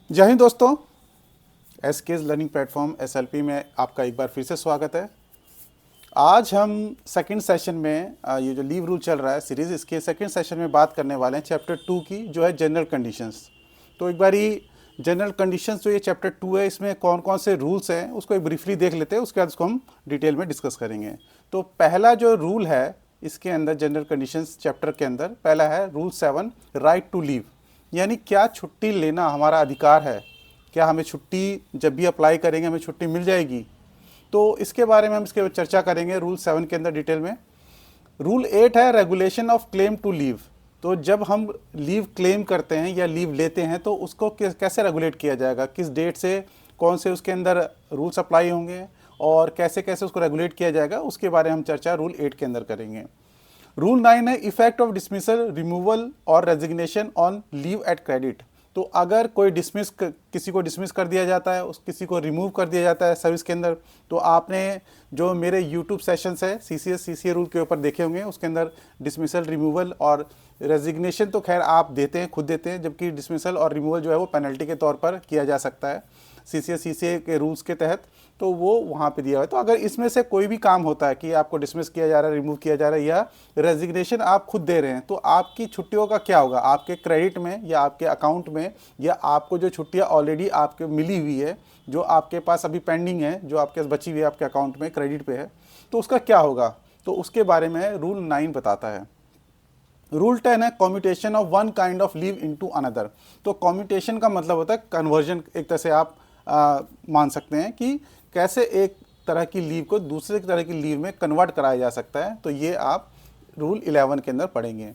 जय हिंद दोस्तों। एसकेज learning platform SLP में आपका एक बार फिर से स्वागत है। आज हम सेकंड सेशन में ये जो लीव रूल चल रहा है सीरीज़, इसके सेकंड सेशन में बात करने वाले हैं चैप्टर 2 की, जो है जनरल कंडीशंस। तो एक बारी जनरल कंडीशंस जो ये चैप्टर 2 है, इसमें कौन कौन से रूल्स हैं उसको एक ब्रीफली देख लेते हैं, उसके बाद उसको हम डिटेल में डिस्कस करेंगे। तो पहला जो रूल है इसके अंदर जनरल कंडीशंस चैप्टर के अंदर पहला है रूल 7, राइट टू लीव। यानी क्या छुट्टी लेना हमारा अधिकार है, क्या हमें छुट्टी जब भी अप्लाई करेंगे हमें छुट्टी मिल जाएगी। तो इसके बारे में हम इसके चर्चा करेंगे रूल 7 के अंदर डिटेल में। रूल 8 है regulation of claim to leave. तो जब हम लीव क्लेम करते हैं या लीव लेते हैं तो उसको कैसे रेगुलेट किया जाएगा, किस डेट से कौन से उसके अंदर रूल्स अप्लाई होंगे और कैसे कैसे उसको रेगुलेट किया जाएगा, उसके बारे में हम चर्चा रूल 8 के अंदर करेंगे। रूल 9 है effect of dismissal, removal or resignation on leave at credit. तो अगर कोई किसी को डिसमिस कर दिया जाता है, उस किसी को रिमूव कर दिया जाता है सर्विस के अंदर, तो आपने जो मेरे यूट्यूब सेशंस है सीसीए रूल के ऊपर देखे होंगे, उसके अंदर डिसमिसल, रिमूवल और रेजिग्नेशन तो खैर आप देते हैं, खुद देते हैं, जबकि डिसमिसल और रिमूवल जो है वो पेनल्टी के तौर पर किया जा सकता है सीसीए के रूल्स के तहत। तो वो वहाँ पे दिया हुआ है। तो अगर इसमें से कोई भी काम होता है कि आपको डिसमिस किया जा रहा है, रिमूव किया जा रहा है या रेजिग्नेशन आप खुद दे रहे हैं, तो आपकी छुट्टियों का क्या होगा, आपके क्रेडिट में या आपके अकाउंट में, या आपको जो छुट्टियाँ ऑलरेडी आपके मिली हुई है, जो आपके पास अभी पेंडिंग है, जो आपके पास बची हुई है आपके अकाउंट में क्रेडिट पे है, तो उसका क्या होगा। तो उसके बारे में रूल 9 बताता है। रूल 10 है commutation of one kind of leave into another. तो कॉम्यूटेशन का मतलब होता है कन्वर्जन, एक तरह से आप मान सकते हैं कि कैसे एक तरह की लीव को दूसरे तरह की लीव में कन्वर्ट कराया जा सकता है। तो ये आप रूल 11 के अंदर पढ़ेंगे।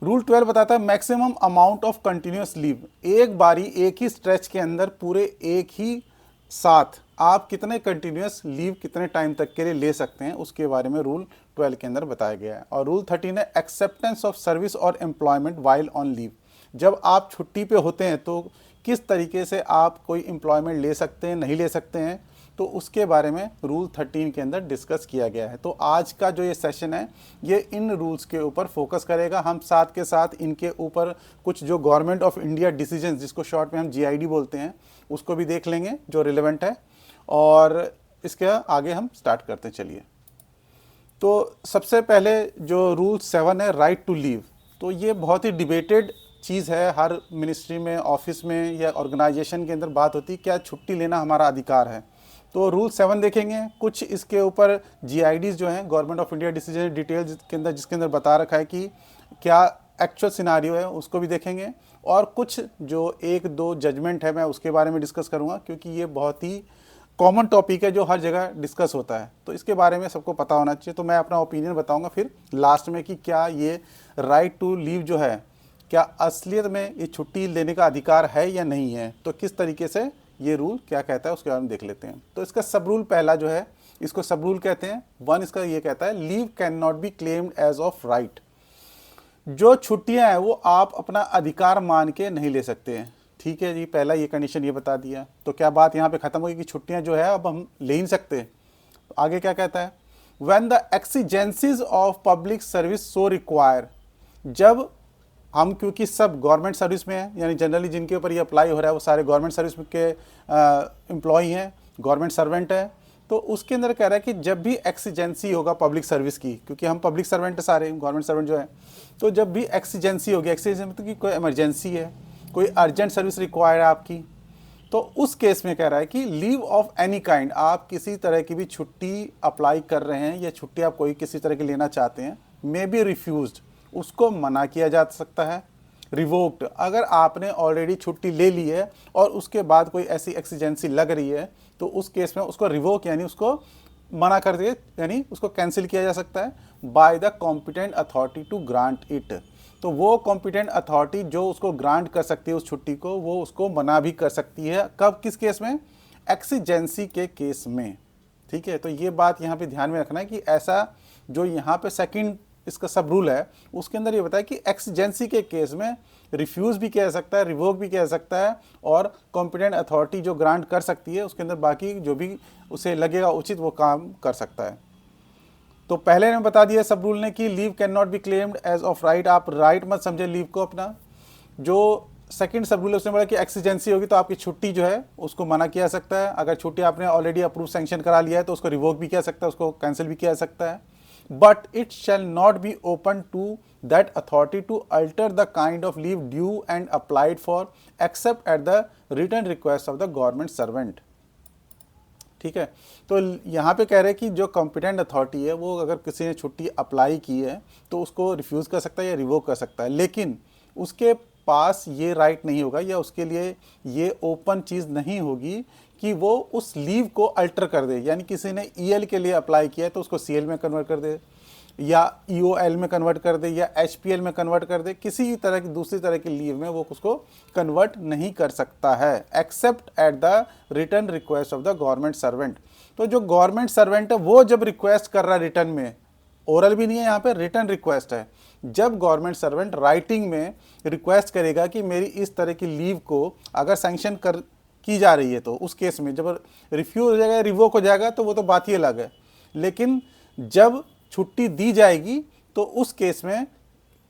रूल 12 बताता है maximum amount of continuous leave. एक बारी एक ही स्ट्रेच के अंदर पूरे एक ही साथ आप कितने कंटिन्यूस लीव कितने टाइम तक के लिए ले सकते हैं, उसके बारे में रूल 12 के अंदर बताया गया है। और रूल 13 है एक्सेप्टेंस ऑफ सर्विस और एम्प्लॉयमेंट वाइल ऑन लीव। जब आप छुट्टी पे होते हैं तो किस तरीके से आप कोई एम्प्लॉयमेंट ले सकते हैं, नहीं ले सकते हैं, तो उसके बारे में रूल 13 के अंदर डिस्कस किया गया है। तो आज का जो ये सेशन है ये इन रूल्स के ऊपर फोकस करेगा। हम साथ के साथ इनके ऊपर कुछ जो गवर्नमेंट ऑफ इंडिया डिसीजन, जिसको शॉर्ट में हम जीआईडी बोलते हैं, उसको भी देख लेंगे जो रिलेवेंट है। और इसके आगे हम स्टार्ट करते हैं, चलिए। तो सबसे पहले जो रूल 7 है राइट टू लीव। तो ये बहुत ही डिबेटेड चीज़ है, हर मिनिस्ट्री में, ऑफिस में या ऑर्गेनाइजेशन के अंदर बात होती है क्या छुट्टी लेना हमारा अधिकार है। तो रूल 7 देखेंगे, कुछ इसके ऊपर जीआईडीज जो हैं government of India decision detail जिसके अंदर बता रखा है कि क्या एक्चुअल सिनारियो है, उसको भी देखेंगे। और कुछ जो एक दो जजमेंट है मैं उसके बारे में डिस्कस करूँगा, क्योंकि ये बहुत ही कॉमन टॉपिक है जो हर जगह डिस्कस होता है, तो इसके बारे में सबको पता होना चाहिए। तो मैं अपना ओपिनियन बताऊंगा फिर लास्ट में कि क्या ये राइट टू लीव जो है, क्या असलियत में ये छुट्टी लेने का अधिकार है या नहीं है। तो किस तरीके से ये रूल क्या कहता है उसके बारे में देख लेते हैं। तो इसका सब रूल पहला जो है, इसको सब रूल कहते हैं। 1 इसका ये कहता है leave can not be claimed as of right. जो छुट्टियां हैं वो आप अपना अधिकार मान के नहीं ले सकते हैं। ठीक है जी, पहला ये कंडीशन ये बता दिया। तो क्या बात यहाँ पे ख़त्म होगी कि छुट्टियां जो है अब हम ले ही नहीं सकते। तो आगे क्या कहता है, when the exigencies of public service so require. जब हम, क्योंकि सब गवर्नमेंट सर्विस में हैं, यानी जनरली जिनके ऊपर ये अप्लाई हो रहा है वो सारे गवर्नमेंट सर्विस के एम्प्लॉई हैं, गवर्नमेंट सर्वेंट हैं। तो उसके अंदर कह रहा है कि जब भी एक्सीजेंसी होगा पब्लिक सर्विस की, क्योंकि हम पब्लिक सर्वेंट सारे गवर्नमेंट सर्वेंट जो है, तो जब भी एक्सीजेंसी होगी, एक्सीजेंसी मतलब कि कोई इमरजेंसी है, कोई अर्जेंट सर्विस रिक्वायर्ड है आपकी, तो उस केस में कह रहा है कि लीव ऑफ एनी काइंड, आप किसी तरह की भी छुट्टी अप्लाई कर रहे हैं या छुट्टी आप कोई किसी तरह की लेना चाहते हैं, मे बी रिफ्यूज्ड, उसको मना किया जा सकता है। रिवोक्ड, अगर आपने ऑलरेडी छुट्टी ले ली है और उसके बाद कोई ऐसी एक्सीजेंसी लग रही है, तो उस केस में उसको रिवोक यानी उसको मना कर दिए, यानी उसको कैंसिल किया जा सकता है by the competent authority to grant it. तो वो कॉम्पिटेंट अथॉरिटी जो उसको ग्रांट कर सकती है उस छुट्टी को, वो उसको मना भी कर सकती है। कब, किस केस में, एक्सीजेंसी के केस में। ठीक है, तो ये बात यहाँ पे ध्यान में रखना है कि ऐसा जो यहाँ पे सेकंड इसका सब रूल है उसके अंदर ये बताया कि एक्सीजेंसी के केस में रिफ्यूज़ भी किया जा सकता है, रिवोक भी किया जा सकता है, और कॉम्पिटेंट अथॉरिटी जो ग्रांट कर सकती है उसके अंदर बाकी जो भी उसे लगेगा उचित वो काम कर सकता है। तो पहले ने बता दिया सब रूल ने कि leave can not be claimed as of right. आप राइट मत समझे लीव को अपना। जो सेकंड सब रूल उसने बोला कि एक्सीजेंसी होगी तो आपकी छुट्टी जो है उसको मना किया जा सकता है। अगर छुट्टी आपने ऑलरेडी अप्रूव सैंक्शन करा लिया है तो उसको रिवोक भी किया जा सकता है, उसको कैंसिल भी किया जा सकता है। But it shall not be open to that authority to alter the kind of leave due and applied for except at the written request of the government servant. ठीक है, तो यहाँ पे कह रहे हैं कि जो कॉम्पिटेंट अथॉरिटी है वो अगर किसी ने छुट्टी अप्लाई की है तो उसको रिफ्यूज़ कर सकता है या रिवोक कर सकता है, लेकिन उसके पास ये राइट नहीं होगा या उसके लिए ये ओपन चीज़ नहीं होगी कि वो उस लीव को अल्टर कर दे। यानी किसी ने ईएल के लिए अप्लाई किया है तो उसको सीएल में कन्वर्ट कर दे या ईओएल में कन्वर्ट कर दे या एचपीएल में कन्वर्ट कर दे, किसी तरह की दूसरी तरह की लीव में वो उसको कन्वर्ट नहीं कर सकता है accept at the return request of the government servant. तो जो गवर्नमेंट सर्वेंट है वो जब रिक्वेस्ट कर रहा है रिटर्न में, ओरल भी नहीं है यहाँ पे, रिटर्न रिक्वेस्ट है, जब गवर्नमेंट सर्वेंट राइटिंग में रिक्वेस्ट करेगा कि मेरी इस तरह की लीव को अगर सैंक्शन कर की जा रही है तो उस केस में जब रिफ्यूज हो जाएगा, रिवोक हो जाएगा तो वो तो बात ही अलग है। लेकिन जब छुट्टी दी जाएगी तो उस केस में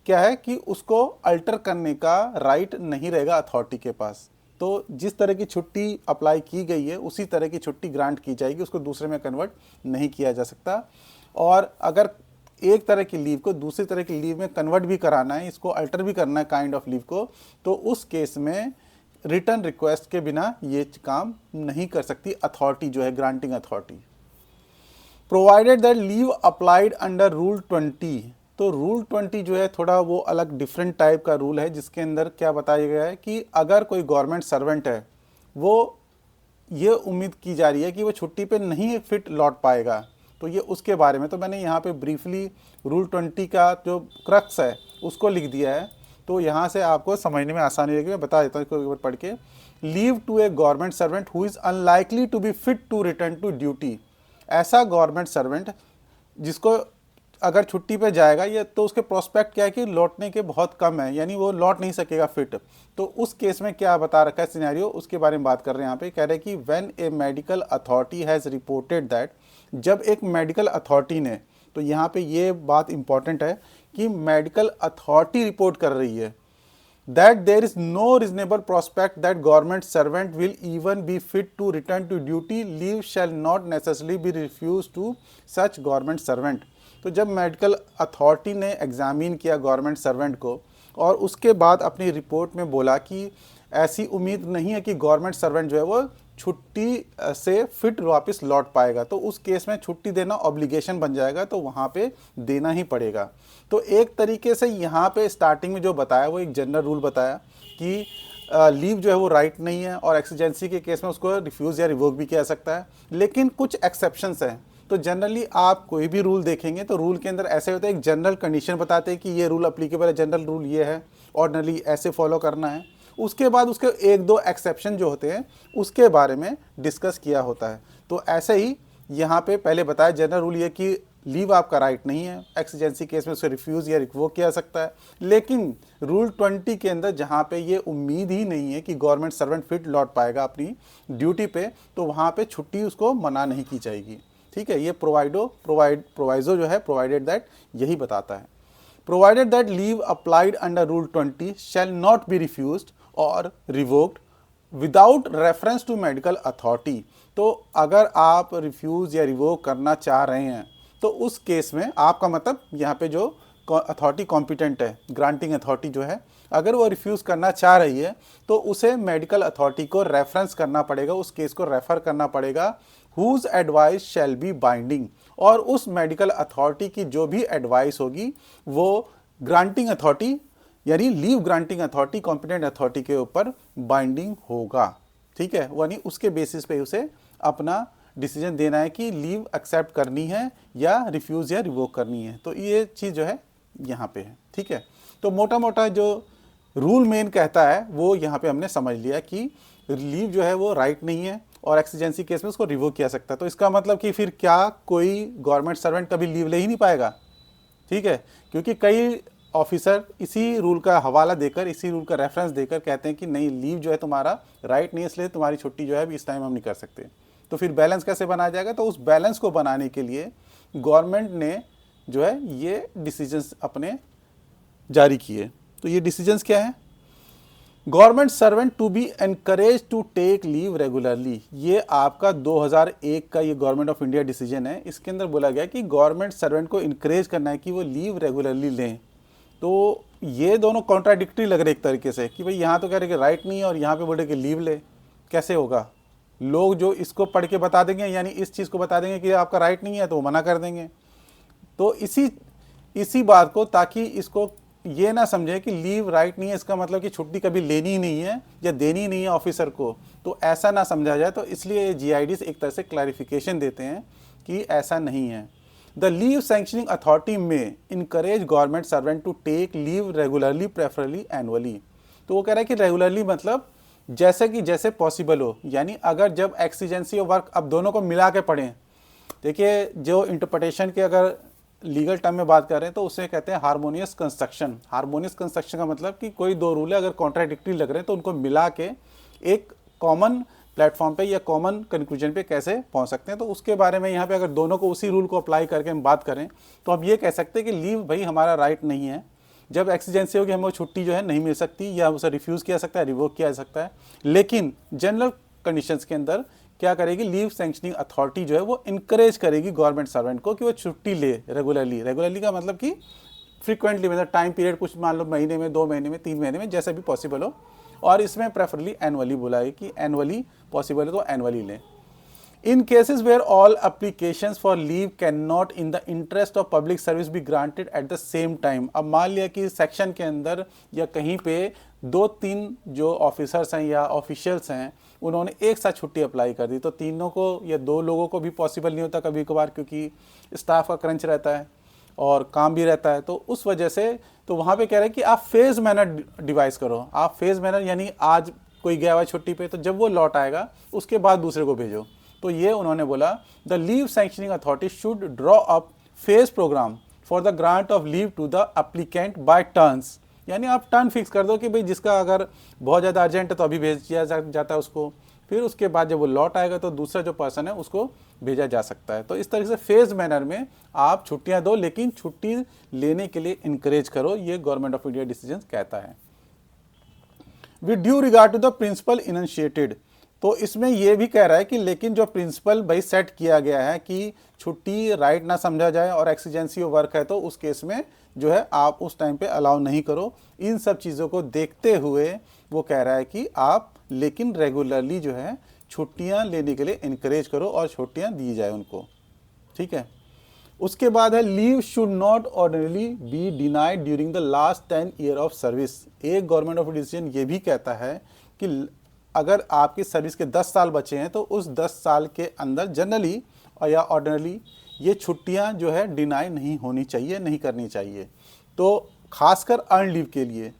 क्या है कि उसको अल्टर करने का राइट नहीं रहेगा अथॉरिटी के पास। तो जिस तरह की छुट्टी अप्लाई की गई है उसी तरह की छुट्टी ग्रांट की जाएगी, उसको दूसरे में कन्वर्ट नहीं किया जा सकता। और अगर एक तरह की लीव को दूसरी तरह की लीव में कन्वर्ट भी कराना है, इसको अल्टर भी करना है काइंड ऑफ लीव को, तो उस केस में रिटर्न रिक्वेस्ट के बिना ये काम नहीं कर सकती अथॉरिटी जो है, granting authority. Provided that leave applied under rule 20। तो रूल 20 जो है थोड़ा वो अलग डिफरेंट टाइप का रूल है, जिसके अंदर क्या बताया गया है कि अगर कोई गवर्नमेंट सर्वेंट है वो ये उम्मीद की जा रही है कि वो छुट्टी पे नहीं फिट लौट पाएगा, तो ये उसके बारे में, तो मैंने यहाँ पे ब्रीफली रूल 20 का जो क्रक्स है उसको लिख दिया है, तो यहाँ से आपको समझने में आसानी रहेगी। मैं बता देता हूँ इसको एक बार पढ़ के। Leave to a government servant who is unlikely to be fit to return to duty. ऐसा गवर्नमेंट सर्वेंट जिसको अगर छुट्टी पे जाएगा ये तो उसके प्रोस्पेक्ट क्या है कि लौटने के बहुत कम है, यानी वो लौट नहीं सकेगा फिट, तो उस केस में क्या बता रखा है सिनेरियो, उसके बारे में बात कर रहे हैं यहाँ पे। कह रहे हैं कि when A medical authority has reported that, जब एक मेडिकल अथॉरिटी ने, तो यहाँ पे ये बात इंपॉर्टेंट है कि मेडिकल अथॉरिटी रिपोर्ट कर रही है that there is no reasonable prospect that government servant will even be fit to return to duty, leave shall not necessarily be refused to such government servant। तो जब medical authority ने examine किया government servant को और उसके बाद अपनी report में बोला कि ऐसी उम्मीद नहीं है कि गवर्नमेंट सर्वेंट जो है वो छुट्टी से फिट वापस लौट पाएगा, तो उस केस में छुट्टी देना ऑब्लिगेशन बन जाएगा, तो वहाँ पे देना ही पड़ेगा। तो एक तरीके से यहाँ पे स्टार्टिंग में जो बताया वो एक जनरल रूल बताया कि लीव जो है वो राइट नहीं है और एक्सीजेंसी के केस में उसको रिफ्यूज़ या रिवोक भी किया जा सकता है, लेकिन कुछ एक्सेप्शंस हैं। तो जनरली आप कोई भी रूल देखेंगे तो रूल के अंदर ऐसे होता है, एक जनरल कंडीशन बताते हैं कि ये रूल अप्लीकेबल है, जनरल रूल ये है, ऑर्डिनरली ऐसे फॉलो करना है। उसके बाद उसके एक दो एक्सेप्शन जो होते हैं उसके बारे में डिस्कस किया होता है। तो ऐसे ही यहाँ पे पहले बताया जनरल रूल ये कि लीव आपका राइट नहीं है, एक्सीजेंसी केस में उसको रिफ्यूज़ या रिवोक किया जा सकता है, लेकिन रूल 20 के अंदर जहाँ पे ये उम्मीद ही नहीं है कि गवर्नमेंट सर्वेंट फिट लौट पाएगा अपनी ड्यूटी पे, तो वहाँ पे छुट्टी उसको मना नहीं की जाएगी। ठीक है, ये प्रोवाइजो जो है प्रोवाइडेड दैट यही बताता है। Provided that leave applied under rule 20 shall not be refused और revoked without reference to medical authority. तो अगर आप रिफ्यूज़ या रिवोक करना चाह रहे हैं तो उस केस में आपका मतलब यहाँ पे जो अथॉरिटी कॉम्पिटेंट है, ग्रांटिंग अथॉरिटी जो है, अगर वो रिफ्यूज़ करना चाह रही है तो उसे मेडिकल अथॉरिटी को रेफरेंस करना पड़ेगा, उस केस को रेफ़र करना पड़ेगा, whose advice shall be binding, और उस मेडिकल अथॉरिटी की जो भी एडवाइस होगी वो ग्रांटिंग अथॉरिटी यानी leave granting authority competent authority के ऊपर बाइंडिंग होगा। ठीक है, यानी उसके बेसिस पे उसे अपना डिसीजन देना है कि लीव एक्सेप्ट करनी है या रिफ्यूज़ या रिवोक करनी है। तो ये चीज़ जो है यहाँ पे है। ठीक है, तो मोटा मोटा जो रूल मेन कहता है वो यहाँ पे हमने समझ लिया कि लीव जो है वो राइट नहीं है और एक्सीजेंसी केस में उसको रिवोक किया सकता है। तो इसका मतलब कि फिर क्या कोई गवर्नमेंट सर्वेंट कभी लीव ले ही नहीं पाएगा? ठीक है, क्योंकि कई ऑफिसर इसी रूल का हवाला देकर, इसी रूल का रेफरेंस देकर कहते हैं कि नहीं, लीव जो है तुम्हारा राइट नहीं है, इसलिए तुम्हारी छुट्टी जो है अभी इस टाइम हम नहीं कर सकते। तो फिर बैलेंस कैसे बनाया जाएगा? तो उस बैलेंस को बनाने के लिए गवर्नमेंट ने जो है ये डिसीजंस अपने जारी किए। तो ये डिसीजंस क्या है? Government servant to be encourage to take leave regularly, ये आपका 2001 का ये गवर्नमेंट ऑफ इंडिया डिसीजन है। इसके अंदर बोला गया कि गवर्नमेंट सर्वेंट को इनकरेज करना है कि वो लीव रेगुलरली लें। तो ये दोनों कॉन्ट्राडिक्टरी लग रहे एक तरीके से कि भाई यहाँ तो कह रहे कि राइट नहीं है और यहाँ पे बोल रहे कि लीव ले, कैसे होगा। लोग जो इसको पढ़ के बता देंगे, यानी इस चीज़ को बता देंगे कि आपका राइट नहीं है, तो वो मना कर देंगे। तो इसी बात को, ताकि इसको ये ना समझे कि लीव राइट नहीं है इसका मतलब कि छुट्टी कभी लेनी ही नहीं है या देनी ही नहीं है ऑफिसर को, तो ऐसा ना समझा जाए। तो इसलिए GIDs एक तरह से क्लैरिफिकेशन देते हैं कि ऐसा नहीं है। द लीव सैंक्शनिंग अथॉरिटी में encourage government servant to take leave regularly preferably annually. तो वो कह रहा है कि रेगुलरली मतलब जैसे कि जैसे पॉसिबल हो, यानी अगर जब एक्सीजेंसी और वर्क अब दोनों को मिला के पढ़ें। देखिए, जो इंटरप्रिटेशन के अगर लीगल टर्म में बात कर रहे हैं तो उसे कहते हैं हार्मोनियस कंस्ट्रक्शन। हार्मोनियस कंस्ट्रक्शन का मतलब कि कोई दो रूल है, अगर कॉन्ट्राडिक्टरी लग रहे हैं तो उनको मिला के एक कॉमन प्लेटफॉर्म पे या कॉमन कंक्लूजन पे कैसे पहुंच सकते हैं। तो उसके बारे में यहाँ पे अगर दोनों को उसी रूल को अप्लाई करके हम बात करें तो हम ये कह सकते हैं कि लीव भाई हमारा राइट नहीं है। जब एक्सीजेंसी होगी हमें छुट्टी जो है नहीं मिल सकती, या उसे रिफ्यूज़ किया सकता है, रिवोक किया जा सकता है। लेकिन जनरल कंडीशंस के अंदर क्या करेगी, लीव सैंक्शनिंग अथॉरिटी जो है वो इनकरेज करेगी गवर्नमेंट सर्वेंट को कि वो छुट्टी ले रेगुलरली। रेगुलरली का मतलब कि फ्रीक्वेंटली, मतलब टाइम पीरियड कुछ मान लो महीने में, 2 महीने में, 3 महीने में, जैसे भी पॉसिबल हो। और इसमें प्रेफरली एनुअली बोला है कि एनुअली पॉसिबल है तो एनुअली लें। In cases where all applications for leave can not in the interest of public service be granted at the same time. अब मान लिया कि सेक्शन के अंदर या कहीं पे 2-3 जो ऑफिसर्स हैं या ऑफिशियल्स हैं उन्होंने एक साथ छुट्टी अप्लाई कर दी, तो तीनों को या 2 लोगों को भी पॉसिबल नहीं होता कभी कभार, क्योंकि स्टाफ का क्रंच रहता है और काम भी रहता है। तो उस वजह से तो वहाँ पे कह रहे हैं कि आप फेज मैनर डिवाइस करो। आप फेज मैनर यानी आज कोई गया हुआ छुट्टी पे, तो जब वो लौट आएगा उसके बाद दूसरे को भेजो। तो ये उन्होंने बोला the leave sanctioning authority should draw up phase programme for the grant of leave to the applicant by turns. यानी आप टर्न फिक्स कर दो कि भाई जिसका अगर बहुत ज़्यादा अर्जेंट है तो अभी भेज दिया जाता है उसको, फिर उसके बाद जब वो लौट आएगा तो दूसरा जो पर्सन है उसको भेजा जा सकता है। तो इस तरह से फेज मैनर में आप छुट्टियां दो, लेकिन छुट्टी लेने के लिए इनकरेज करो, ये गवर्नमेंट ऑफ इंडिया डिसीजन कहता है। With due regard to the principle initiated, तो इसमें यह भी कह रहा है कि लेकिन जो प्रिंसिपल भाई सेट किया गया है कि छुट्टी राइट ना समझा जाए और एक्सीजेंसी ऑफ वर्क है तो उस केस में जो है आप उस टाइम पे अलाउ नहीं करो। इन सब चीज़ों को देखते हुए वो कह रहा है कि आप लेकिन रेगुलरली जो है छुट्टियां लेने के लिए इनकरेज करो और छुट्टियां दी जाए उनको, ठीक है। उसके बाद है leave should not ordinarily be denied during the last 10 year of service. एक गवर्नमेंट ऑफ डिसीजन ये भी कहता है कि अगर आपकी सर्विस के 10 साल बचे हैं तो उस 10 साल के अंदर जनरली और या ऑर्डिनरली ये छुट्टियां जो है डिनाई नहीं होनी चाहिए, नहीं करनी चाहिए। तो खासकर अर्न लीव के लिए,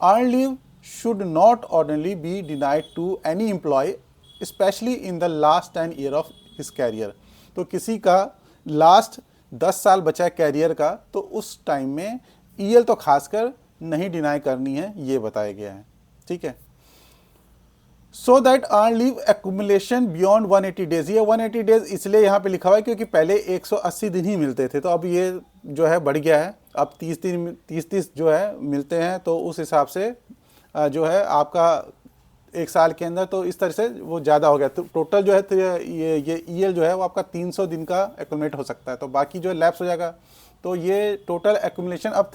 earn leave should not ordinarily be denied to any employee specially in the last 10 year of his career. तो किसी का लास्ट 10 साल बचा है कैरियर का, तो उस टाइम में ईएल तो खासकर नहीं डिनाई करनी है, ये बताया गया है, ठीक है। सो that earn leave accumulation beyond 180 days, ये 180 डेज इसलिए यहाँ पे लिखा हुआ है क्योंकि पहले 180 दिन ही मिलते थे, तो अब ये जो है बढ़ गया है, अब 30 जो है मिलते हैं। तो उस हिसाब से जो है आपका 1 साल के अंदर, तो इस तरह से वो ज़्यादा हो गया। तो टोटल जो है ये ईएल जो है वो आपका 300 दिन का एक्यूमुलेट हो सकता है, तो बाकी जो लैप्स हो जाएगा। तो ये टोटल एक्यूमुलेशन अब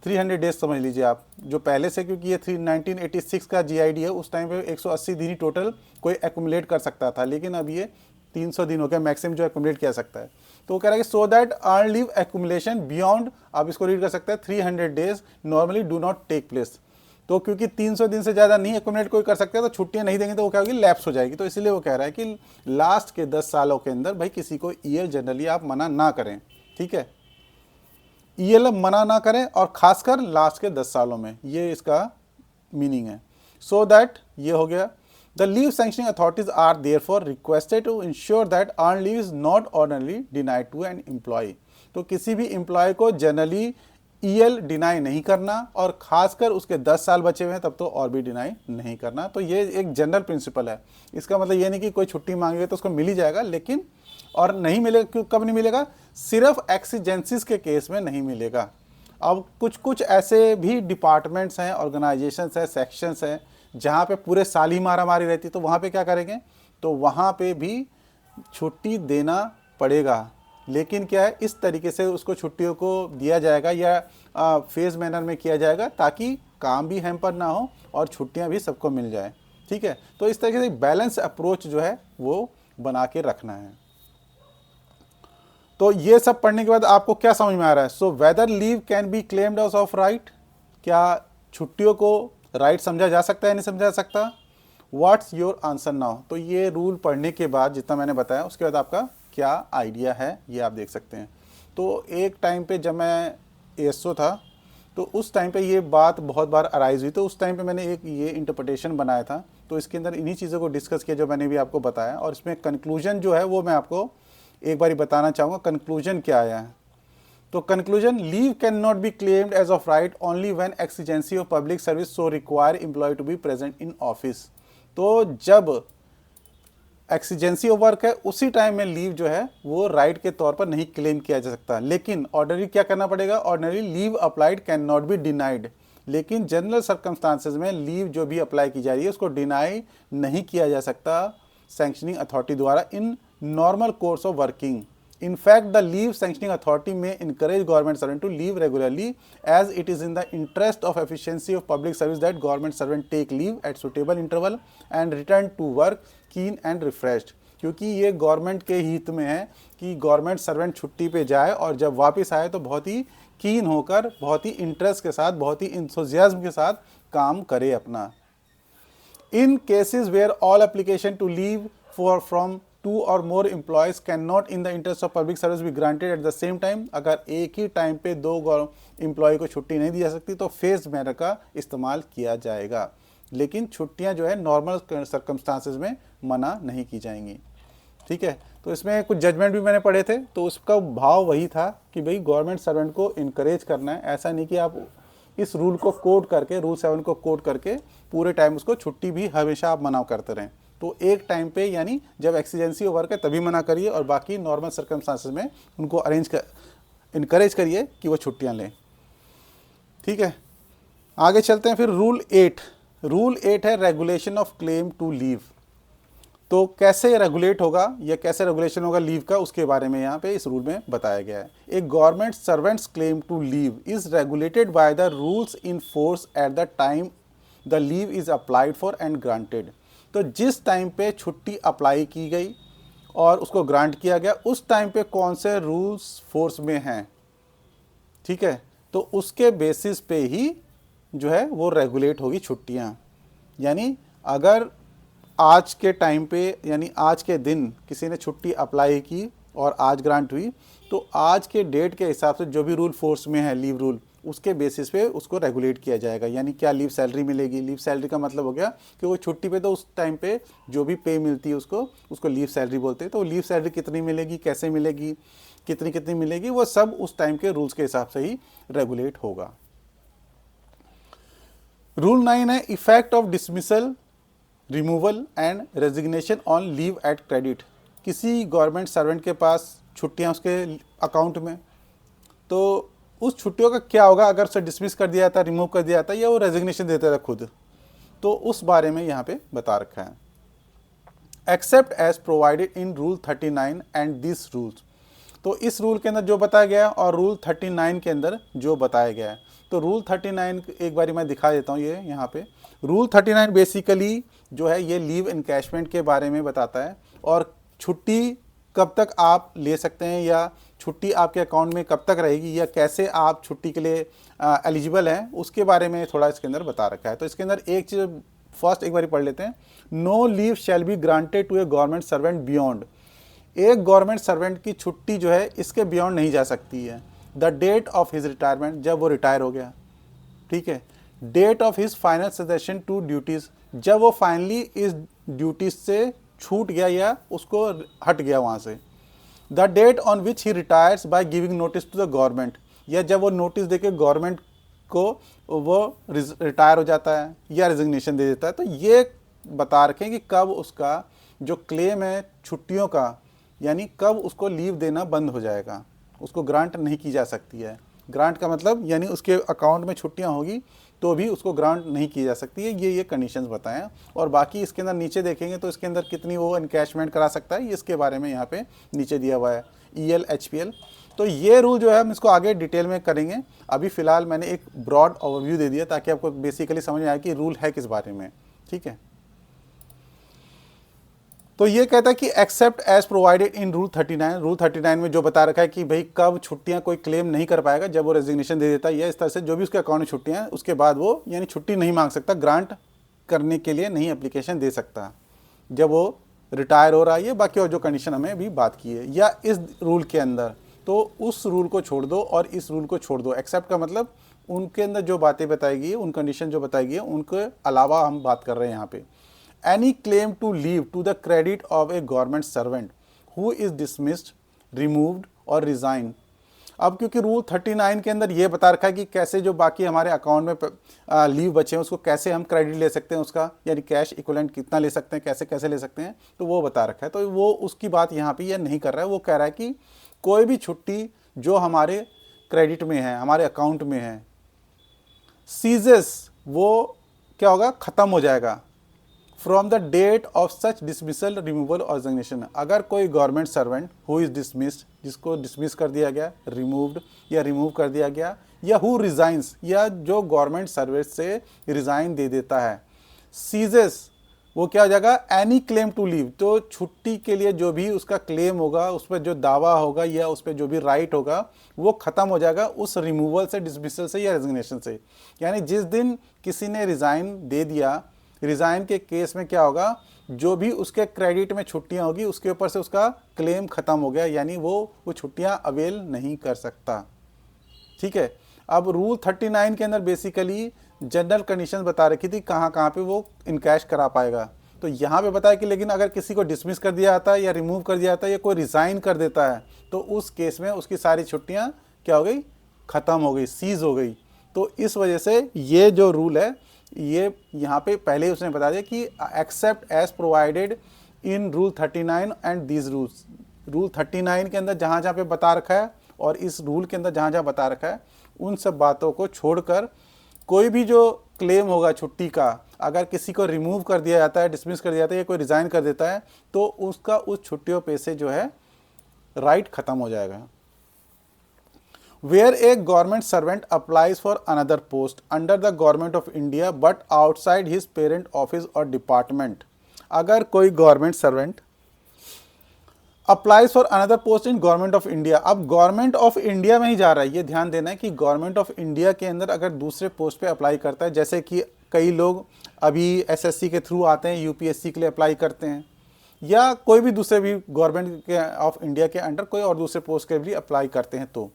300 डेज समझ लीजिए आप, जो पहले से, क्योंकि ये 1986 का GID है, उस टाइम पे 180 दिन ही टोटल कोई एक्यूमुलेट कर सकता था, लेकिन अब ये 300 दिन हो गया मैक्सिमम जो एक्यूमुलेट किया सकता है। तो वो कह रहा है कि so that earn leave accumulation beyond, आप इसको रीड कर सकते हैं, 300 days normally do not take place. तो क्योंकि 300 दिन से ज़्यादा नहीं एक्यूमुलेट कोई कर सकता, तो छुट्टियां नहीं देंगे तो वो क्या होगी, लैप्स हो जाएगी। तो इसलिए वो कह रहा है कि लास्ट के 10 सालों के अंदर भाई किसी को ईएल जनरली आप मना ना करें, ठीक है। ईएल मना ना करें और खासकर लास्ट के 10 सालों में, ये इसका मीनिंग है। सो दैट ये हो गया। The leave sanctioning authorities are therefore requested to ensure that earn leave is not ordinarily denied to an employ. तो किसी भी एम्प्लॉय को जनरली ईएल डिनाई नहीं करना, और खासकर उसके 10 साल बचे हुए हैं तब तो और भी डिनाई नहीं करना। तो ये एक जनरल प्रिंसिपल है। इसका मतलब ये नहीं कि कोई छुट्टी मांगेगा तो उसको मिल ही जाएगा, लेकिन और नहीं मिलेगा, कब नहीं मिलेगा, सिर्फ एक्सीजेंसीज के केस में नहीं मिलेगा। अब कुछ कुछ ऐसे भी डिपार्टमेंट्स हैं, ऑर्गेनाइजेशंस हैं, सेक्शंस हैं जहाँ पे पूरे साल ही मारा मारी रहती है, तो वहाँ पे क्या करेंगे, तो वहाँ पे भी छुट्टी देना पड़ेगा। लेकिन क्या है, इस तरीके से उसको छुट्टियों को दिया जाएगा या फेज मैनर में किया जाएगा ताकि काम भी हैम्पर ना हो और छुट्टियां भी सबको मिल जाए। ठीक है, तो इस तरीके से बैलेंस अप्रोच जो है वो बना के रखना है। तो ये सब पढ़ने के बाद आपको क्या समझ में आ रहा है? So whether leave can be claimed as of right, क्या छुट्टियों को राइट समझा जा सकता है, नहीं समझा जा सकता? What's your answer now? तो ये रूल पढ़ने के बाद जितना मैंने बताया उसके बाद आपका क्या आइडिया है ये आप देख सकते हैं। तो एक टाइम पे जब मैं एएसओ था तो उस टाइम पे ये बात बहुत बार अराइज हुई, तो उस टाइम पे मैंने एक ये इंटरप्रिटेशन बनाया था। तो इसके अंदर इन्हीं चीज़ों को डिस्कस किया जो मैंने भी आपको बताया, और इसमें कंक्लूजन जो है वो मैं आपको एक बार बताना चाहूँगा कंक्लूजन क्या आया है। तो conclusion, leave can not be claimed as of right only when exigency of public service so require employ to be present in office. तो जब एक्सीजेंसी ऑफ वर्क है उसी टाइम में लीव जो है वो राइट के तौर पर नहीं क्लेम किया जा सकता। लेकिन ऑर्डनरी क्या करना पड़ेगा, ordinary leave applied can not be denied. लेकिन जनरल सर्कमस्टांसेस में लीव जो भी अप्लाई की जा रही है उसको डिनाई नहीं किया जा सकता सैंक्शनिंग अथॉरिटी द्वारा in normal course of working. In fact, the leave sanctioning authority may encourage government servant to leave regularly, as it is in the interest of efficiency of public service that government servant take leave at suitable interval and return to work keen and refreshed। क्योंकि ये government के हित में है कि government servant छुट्टी पे जाए और जब वापस आए तो बहुत ही कीन होकर, बहुत ही इंटरेस्ट के साथ, बहुत ही इंथुजियाज्म के साथ काम करे अपना। In cases where all application to leave from two or more employees cannot in the interest of public service be granted at the same time, अगर एक ही टाइम पे दो एम्प्लॉय को छुट्टी नहीं दी जा सकती तो फेज मैनर का इस्तेमाल किया जाएगा। लेकिन छुट्टियां जो है नॉर्मल सर्कमस्टांसेस में मना नहीं की जाएंगी। ठीक है, तो इसमें कुछ जजमेंट भी मैंने पढ़े थे, तो उसका भाव वही था कि भाई गवर्नमेंट सर्वेंट को इनकरेज करना है। ऐसा नहीं कि आप इस रूल को कोड करके, रूल 7 को कोड करके पूरे टाइम उसको छुट्टी भी हमेशा आप मना करते रहें। तो एक टाइम पे यानी जब एक्सीजेंसी वर्क है तभी मना करिए और बाकी नॉर्मल सर्कमस्टांसेस में उनको इनकरेज करिए कि वो छुट्टियां लें। ठीक है, आगे चलते हैं फिर रूल 8। रूल 8 है regulation of claim to leave. तो कैसे रेगुलेट होगा या कैसे रेगुलेशन होगा लीव का, उसके बारे में यहाँ पे इस रूल में बताया गया है। एक government servants claim to leave is regulated by the rules in force at the time the leave is applied for and granted. तो जिस टाइम पे छुट्टी अप्लाई की गई और उसको ग्रांट किया गया उस टाइम पे कौन से रूल्स फोर्स में हैं, ठीक है, तो उसके बेसिस पे ही जो है वो रेगुलेट होगी छुट्टियां। यानी अगर आज के टाइम पे यानी आज के दिन किसी ने छुट्टी अप्लाई की और आज ग्रांट हुई, तो आज के डेट के हिसाब से जो भी रूल फोर्स में है लीव रूल, उसके बेसिस पे उसको रेगुलेट किया जाएगा। यानी क्या लीव सैलरी मिलेगी, लीव सैलरी का मतलब हो गया कि वो छुट्टी पे तो उस टाइम पे जो भी पे मिलती है उसको लीव सैलरी बोलते हैं। तो लीव सैलरी कितनी मिलेगी, कैसे मिलेगी, कितनी कितनी मिलेगी, वो सब उस टाइम के रूल्स के हिसाब से ही रेगुलेट होगा। रूल 9 है effect of dismissal, removal and resignation on leave at credit. किसी गवर्नमेंट सर्वेंट के पास छुट्टियां उसके अकाउंट में, तो उस छुट्टियों का क्या होगा अगर उसे डिसमिस कर दिया जाता, रिमूव कर दिया जाता या वो रेजिग्नेशन देता था खुद, तो उस बारे में यहाँ पे बता रखा है। Except as provided in rule 39 and this rules. तो इस रूल के अंदर जो बताया गया है और रूल 39 के अंदर जो बताया गया है, तो रूल 39 एक बार मैं दिखा देता हूँ। ये यहाँ पे रूल 39 बेसिकली जो है ये लीव इनकैशमेंट के बारे में बताता है और छुट्टी कब तक आप ले सकते हैं या छुट्टी आपके अकाउंट में कब तक रहेगी या कैसे आप छुट्टी के लिए एलिजिबल हैं, उसके बारे में थोड़ा इसके अंदर बता रखा है। तो इसके अंदर एक चीज़ फर्स्ट एक बार पढ़ लेते हैं। No leave shall be granted to a government servant beyond. एक गवर्नमेंट सर्वेंट की छुट्टी जो है इसके बियॉन्ड नहीं जा सकती है the date of his retirement, जब वो रिटायर हो गया। ठीक है, date of his final cessation to duties, जब वो फाइनली इस ड्यूटीज से छूट गया या उसको हट गया वहाँ से। The date on which he retires by giving notice to the government, या जब वो नोटिस देके गवर्नमेंट को वो रिटायर हो जाता है या रिजिग्नेशन दे देता है। तो ये बता रखें कि कब उसका जो क्लेम है छुट्टियों का, यानी कब उसको लीव देना बंद हो जाएगा, उसको ग्रांट नहीं की जा सकती है। ग्रांट का मतलब यानी उसके अकाउंट में छुट्टियां होगी तो भी उसको ग्रांट नहीं की जा सकती है, ये कंडीशंस बताएं। और बाकी इसके अंदर नीचे देखेंगे तो इसके अंदर कितनी वो इनकैशमेंट करा सकता है, इसके बारे में यहाँ पे नीचे दिया हुआ है, EL HPL। तो ये रूल जो है हम इसको आगे डिटेल में करेंगे। अभी फ़िलहाल मैंने एक ब्रॉड ओवरव्यू दे दिया ताकि आपको बेसिकली समझ में आए कि रूल है किस बारे में, ठीक है। तो ये कहता है कि except as provided in rule 39, rule 39 में जो बता रखा है कि भाई कब छुट्टियां कोई क्लेम नहीं कर पाएगा, जब वो रेजिग्नेशन दे देता है, या इस तरह से जो भी उसके अकाउंट में छुट्टियां हैं उसके बाद वो यानी छुट्टी नहीं मांग सकता, ग्रांट करने के लिए नहीं एप्लीकेशन दे सकता जब वो रिटायर हो रहा है। ये बाकी और जो कंडीशन हमें अभी बात की है, या इस रूल के अंदर, तो उस रूल को छोड़ दो और इस रूल को छोड़ दो। एक्सेप्ट का मतलब उनके अंदर जो बातें बताएगी, उन कंडीशन जो बताएगी, उनके अलावा हम बात कर रहे हैं यहाँ पे। Any claim to leave to the credit of a government servant who is dismissed, removed or resigned। अब क्योंकि रूल 39 के अंदर ये बता रखा है कि कैसे जो बाकी हमारे अकाउंट में लीव बचे हैं उसको कैसे हम क्रेडिट ले सकते हैं, उसका यानी कैश इक्विवेलेंट कितना ले सकते हैं, कैसे कैसे ले सकते हैं, तो वो बता रखा है। तो वो उसकी बात यहाँ पे ये नहीं कर रहा है, वो कह रहा है कि कोई भी छुट्टी जो हमारे क्रेडिट में है, हमारे अकाउंट में है, सीजेस, वो क्या होगा, ख़त्म हो जाएगा from the date of such dismissal, removal or resignation. अगर कोई government servant who is dismissed, जिसको डिसमिस कर दिया गया, रिमूव्ड या रिमूव कर दिया गया, या हु रिजाइंस, या जो गवर्नमेंट सर्विस से रिज़ाइन दे देता है, सीजेस, वो क्या हो जाएगा, एनी क्लेम टू लीव, तो छुट्टी के लिए जो भी उसका क्लेम होगा, उस पर जो दावा होगा या उस पर जो भी राइट होगा, वो ख़त्म हो जाएगा उस रिमूवल से, डिसमिसल से या रेजिग्नेशन से। यानी जिस दिन किसी ने रिज़ाइन दे दिया, रिज़ाइन के केस में क्या होगा, जो भी उसके क्रेडिट में छुट्टियां होगी उसके ऊपर से उसका क्लेम ख़त्म हो गया, यानी वो छुट्टियां अवेल नहीं कर सकता, ठीक है। अब रूल 39 के अंदर बेसिकली जनरल कंडीशन बता रखी थी कहाँ कहाँ पे वो इनकैश करा पाएगा। तो यहाँ पे बताया कि लेकिन अगर किसी को डिसमिस कर दिया जाता है या रिमूव कर दिया जाता है या कोई रिज़ाइन कर देता है, तो उस केस में उसकी सारी छुट्टियाँ क्या हो गई, ख़त्म हो गई, सीज हो गई। तो इस वजह से ये जो रूल है, ये यहाँ पे पहले ही उसने बता दिया कि except as provided in rule 39 and these rules. Rule 39 के अंदर जहाँ जहाँ पे बता रखा है और इस रूल के अंदर जहाँ जहाँ बता रखा है, उन सब बातों को छोड़कर कोई भी जो क्लेम होगा छुट्टी का, अगर किसी को रिमूव कर दिया जाता है, डिसमिस कर दिया जाता है या कोई रिज़ाइन कर देता है, तो उसका उस छुट्टियों पे से जो है राइट ख़त्म हो जाएगा। Where a government servant applies for another post under the government of India but outside his parent office or department, अगर कोई government servant applies for another post in government of India, अब government of India में ही जा रहा है, ये ध्यान देना है कि गवर्नमेंट ऑफ इंडिया के अंदर अगर दूसरे पोस्ट पे अप्लाई करता है, जैसे कि कई लोग अभी SSC के थ्रू आते हैं, UPSC के लिए अप्लाई करते हैं, या कोई भी दूसरे भी गवर्नमेंट के ऑफ इंडिया के अंडर कोई और दूसरे पोस्ट के भी अप्लाई करते हैं, तो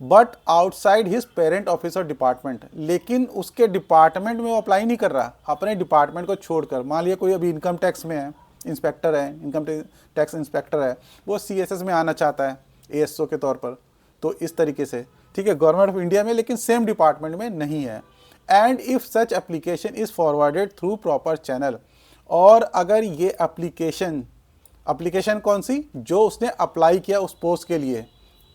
but outside his parent office और डिपार्टमेंट, लेकिन उसके डिपार्टमेंट में वो अप्लाई नहीं कर रहा, अपने डिपार्टमेंट को छोड़कर। मान लिया कोई अभी इनकम टैक्स में है, इंस्पेक्टर है, इनकम टैक्स इंस्पेक्टर है, वो CSS में आना चाहता है ASO के तौर पर, तो इस तरीके से, ठीक है, गवर्नमेंट ऑफ इंडिया में लेकिन सेम डिपार्टमेंट में नहीं है। And if such application is forwarded through proper channel, और अगर ये एप्लीकेशन कौन सी, जो उसने अप्लाई किया उस पोस्ट के लिए,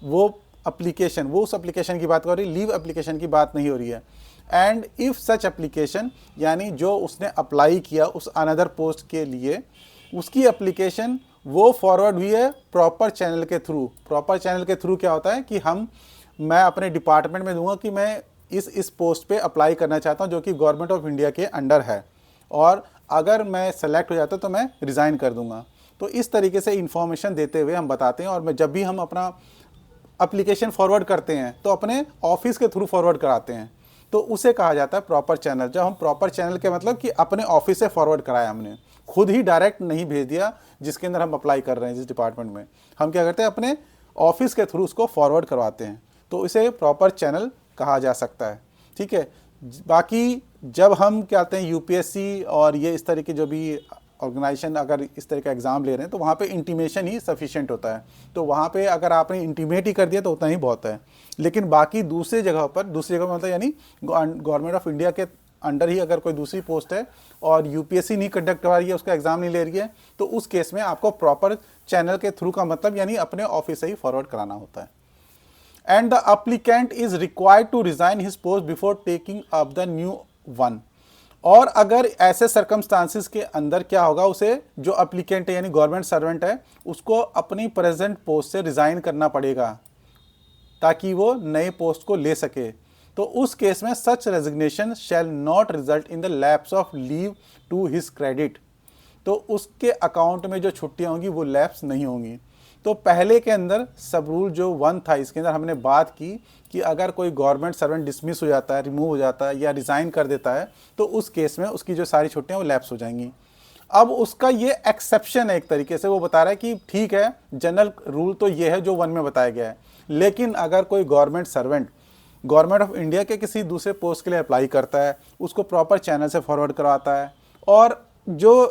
वो एप्लीकेशन, वो उस एप्लीकेशन की बात कर रही, लीव एप्लीकेशन की बात नहीं हो रही है। एंड इफ़ सच एप्लीकेशन, यानी जो उसने अप्लाई किया उस अनदर पोस्ट के लिए, उसकी एप्लीकेशन वो फॉरवर्ड हुई है प्रॉपर चैनल के थ्रू। प्रॉपर चैनल के थ्रू क्या होता है कि मैं अपने डिपार्टमेंट में दूंगा कि मैं इस पोस्ट पे अप्लाई करना चाहता हूँ जो कि गवर्नमेंट ऑफ इंडिया के अंडर है, और अगर मैं सेलेक्ट हो जाता तो मैं रिज़ाइन कर दूंगा। तो इस तरीके से इंफॉर्मेशन देते हुए हम बताते हैं, और जब भी हम अपना एप्लीकेशन फॉरवर्ड करते हैं तो अपने ऑफिस के थ्रू फॉरवर्ड कराते हैं, तो उसे कहा जाता है प्रॉपर चैनल। जब हम प्रॉपर चैनल के मतलब कि अपने ऑफिस से फॉरवर्ड कराया, हमने खुद ही डायरेक्ट नहीं भेज दिया जिसके अंदर हम अप्लाई कर रहे हैं, जिस डिपार्टमेंट में, हम क्या करते हैं अपने ऑफिस के थ्रू उसको फॉरवर्ड करवाते हैं, तो इसे प्रॉपर चैनल कहा जा सकता है, ठीक है। बाकी जब हम क्या कहते हैं UPSC और ये इस तरह के जो भी ऑर्गेनाइजेशन अगर इस तरह का एग्ज़ाम ले रहे हैं, तो वहाँ पे इंटीमेशन ही सफिशिएंट होता है, तो वहाँ पे अगर आपने इंटीमेट ही कर दिया तो उतना ही बहुत है। लेकिन बाकी दूसरी जगह मतलब यानी गवर्नमेंट ऑफ इंडिया के अंडर ही अगर कोई दूसरी पोस्ट है और UPSC नहीं कंडक्ट करवा रही है, उसका एग्ज़ाम नहीं ले रही है, तो उस केस में आपको प्रॉपर चैनल के थ्रू का मतलब यानी अपने ऑफिस से ही फॉरवर्ड कराना होता है। And the applicant is required to resign his post before taking up the new one. और अगर ऐसे सर्कमस्टांसिस के अंदर क्या होगा, उसे जो अप्लीकेंट है यानी गवर्नमेंट सर्वेंट है उसको अपनी प्रेजेंट पोस्ट से रिजाइन करना पड़ेगा ताकि वो नए पोस्ट को ले सके। तो उस केस में such resignation shall not result in the lapse of leave to his credit. तो उसके अकाउंट में जो छुट्टियां होंगी वो लैप्स नहीं होंगी। तो पहले के अंदर सब रूल जो 1 था इसके अंदर हमने बात की कि अगर कोई गवर्नमेंट सर्वेंट डिसमिस हो जाता है, रिमूव हो जाता है या रिज़ाइन कर देता है तो उस केस में उसकी जो सारी छुट्टियां वो लैप्स हो जाएंगी। अब उसका ये एक्सेप्शन है, एक तरीके से वो बता रहा है कि ठीक है जनरल रूल तो ये है जो 1 में बताया गया है, लेकिन अगर कोई government servant government of India के किसी दूसरे पोस्ट के लिए अप्लाई करता है, उसको प्रॉपर चैनल से फॉरवर्ड करवाता है और जो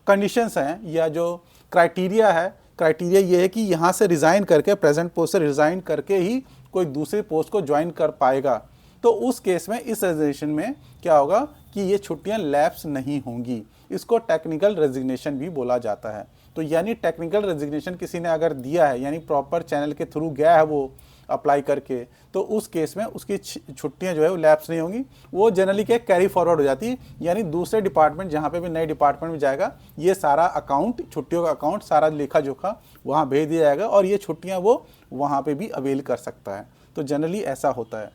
कंडीशंस हैं या जो क्राइटेरिया है, क्राइटेरिया ये है कि यहाँ से रिज़ाइन करके प्रेजेंट पोस्ट से रिज़ाइन करके ही कोई दूसरी पोस्ट को ज्वाइन कर पाएगा, तो उस केस में इस रेजिग्नेशन में क्या होगा कि ये छुट्टियाँ लैप्स नहीं होंगी। इसको टेक्निकल रेजिग्नेशन भी बोला जाता है। तो यानी टेक्निकल रेजिग्नेशन किसी ने अगर दिया है यानी प्रॉपर चैनल के थ्रू गया है वो अप्लाई करके, तो उस केस में उसकी छुट्टियां जो है वो लैप्स नहीं होंगी, वो जनरली क्या कैरी फॉरवर्ड हो जाती है, यानी दूसरे डिपार्टमेंट जहाँ पे भी नए डिपार्टमेंट में जाएगा ये सारा अकाउंट, छुट्टियों का अकाउंट, सारा लेखा जोखा वहाँ भेज दिया जाएगा और ये छुट्टियाँ वो वहाँ पे भी अवेल कर सकता है। तो जनरली ऐसा होता है।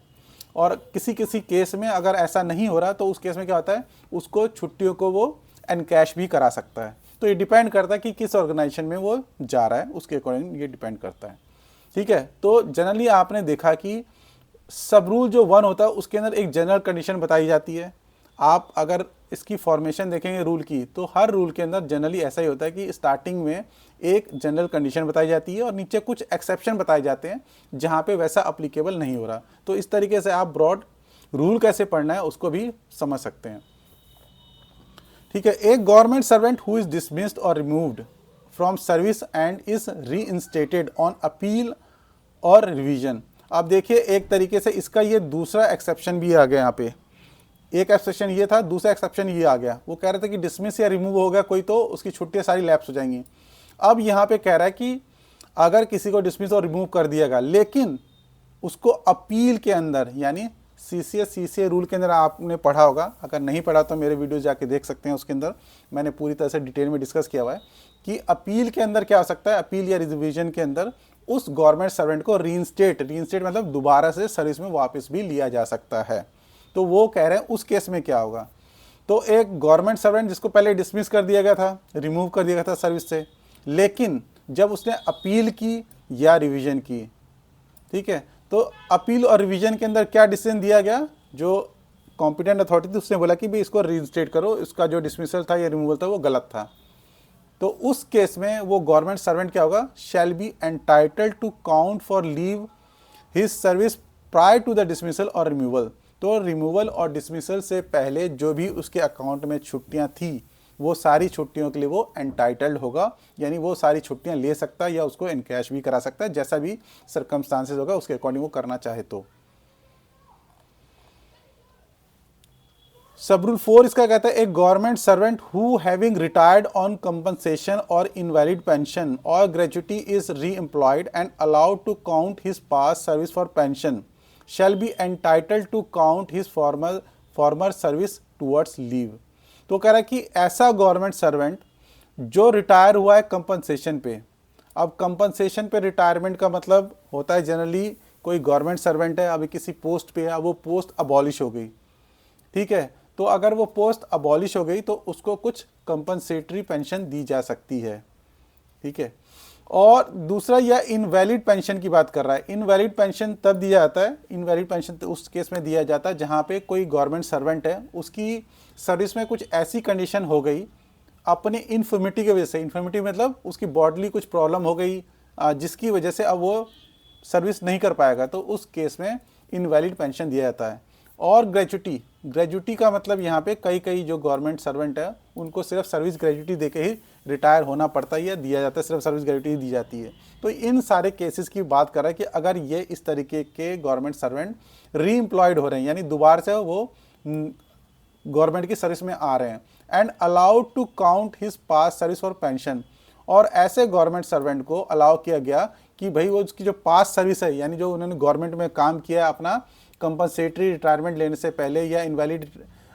और किसी किसी केस में अगर ऐसा नहीं हो रहा तो उस केस में क्या होता है, उसको छुट्टियों को वो एनकैश भी करा सकता है। तो ये डिपेंड करता है कि किस ऑर्गेनाइजेशन में वो जा रहा है, उसके अकॉर्डिंग ये डिपेंड करता है। ठीक है, तो जनरली आपने देखा कि सब रूल जो 1 होता है उसके अंदर एक जनरल कंडीशन बताई जाती है। आप अगर इसकी फॉर्मेशन देखेंगे रूल की तो हर रूल के अंदर जनरली ऐसा ही होता है कि स्टार्टिंग में एक जनरल कंडीशन बताई जाती है और नीचे कुछ एक्सेप्शन बताए जाते हैं जहाँ पे वैसा अप्लीकेबल नहीं हो रहा। तो इस तरीके से आप ब्रॉड रूल कैसे पढ़ना है उसको भी समझ सकते हैं। ठीक है, एक government servant who is dismissed और removed from service and is reinstated on appeal और रिवीजन। अब देखिए एक तरीके से इसका ये दूसरा एक्सेप्शन भी आ गया यहाँ पे। एक एक्सेप्शन ये था, दूसरा एक्सेप्शन ये आ गया। वो कह रहे थे कि डिसमिस या रिमूव हो गया कोई तो उसकी छुट्टियाँ सारी लैप्स हो जाएंगी। अब यहाँ पे कह रहा है कि अगर किसी को डिसमिस और रिमूव कर दिया गया लेकिन उसको अपील के अंदर यानी सीसीए रूल के अंदर आपने पढ़ा होगा, अगर नहीं पढ़ा तो मेरे वीडियो जाके देख सकते हैं, उसके अंदर मैंने पूरी तरह से डिटेल में डिस्कस किया हुआ है कि अपील के अंदर क्या हो सकता है। अपील या रिविजन के अंदर उस गवर्नमेंट सर्वेंट को रीइंस्टेट मतलब दोबारा से सर्विस में वापस भी लिया जा सकता है। तो वो कह रहे हैं उस केस में क्या होगा। तो एक गवर्नमेंट सर्वेंट जिसको पहले डिसमिस कर दिया गया था, रिमूव कर दिया गया था सर्विस से, लेकिन जब उसने अपील की या रिवीजन की, ठीक है, तो अपील और रिवीजन के अंदर क्या डिसीजन दिया गया, जो कॉम्पिटेंट अथॉरिटी थी उसने बोला कि भाई इसको रीइंस्टेट करो, इसका जो डिसमिसल था या रिमूवल था वो गलत था। तो उस केस में वो गवर्नमेंट सर्वेंट क्या होगा, shall be entitled to count for leave his service prior to the dismissal or removal. तो रिमूवल और डिसमिसल से पहले जो भी उसके अकाउंट में छुट्टियां थी वो सारी छुट्टियों के लिए वो एंटाइटल्ड होगा, यानी वो सारी छुट्टियां ले सकता है या उसको इनकैश भी करा सकता है, जैसा भी सर्कमस्टांसेस होगा उसके अकॉर्डिंग वो करना चाहे तो। सब रूल 4 इसका कहता है, एक government servant who having retired on compensation or invalid pension or gratuity is re employed and allowed to count his past service for pension shall be entitled to count his former service towards leave. तो कह रहा है कि ऐसा government servant जो retire हुआ है compensation पे, अब कंपनसेशन पे रिटायरमेंट का मतलब होता है जनरली कोई गवर्नमेंट सर्वेंट है अभी किसी पोस्ट पे है, वो पोस्ट अबॉलिश हो गई, ठीक है, तो अगर वो पोस्ट अबॉलिश हो गई तो उसको कुछ कंपनसेटरी पेंशन दी जा सकती है, ठीक है। और दूसरा यह इनवैलिड पेंशन की बात कर रहा है। इनवैलिड पेंशन तब दिया जाता है, इनवैलिड पेंशन उस केस में दिया जाता है जहाँ पे कोई गवर्नमेंट सर्वेंट है, उसकी सर्विस में कुछ ऐसी कंडीशन हो गई अपनी इन्फर्मिटी की वजह से, इन्फर्मिटी मतलब उसकी बॉडली कुछ प्रॉब्लम हो गई जिसकी वजह से अब वो सर्विस नहीं कर पाएगा, तो उस केस में इनवैलिड पेंशन दिया जाता है। और ग्रेजुटी, ग्रेजुटी का मतलब यहाँ पे कई जो गवर्नमेंट सर्वेंट है उनको सिर्फ सर्विस ग्रेजुटी देके ही रिटायर होना पड़ता है या दिया जाता है, सिर्फ सर्विस ग्रेजुटी दी जाती है। तो इन सारे केसेस की बात कर रहा है कि अगर ये इस तरीके के गवर्नमेंट सर्वेंट री एम्प्लॉयड हो रहे हैं यानी दोबारा से वो गवर्नमेंट की सर्विस में आ रहे हैं, and allowed to count his past service for pension, और ऐसे गवर्नमेंट सर्वेंट को अलाउ किया गया कि भाई वो उसकी जो पास्ट सर्विस है, यानी जो उन्होंने गवर्नमेंट में काम किया अपना कंपनसेटरी रिटायरमेंट लेने से पहले या इनवैलिड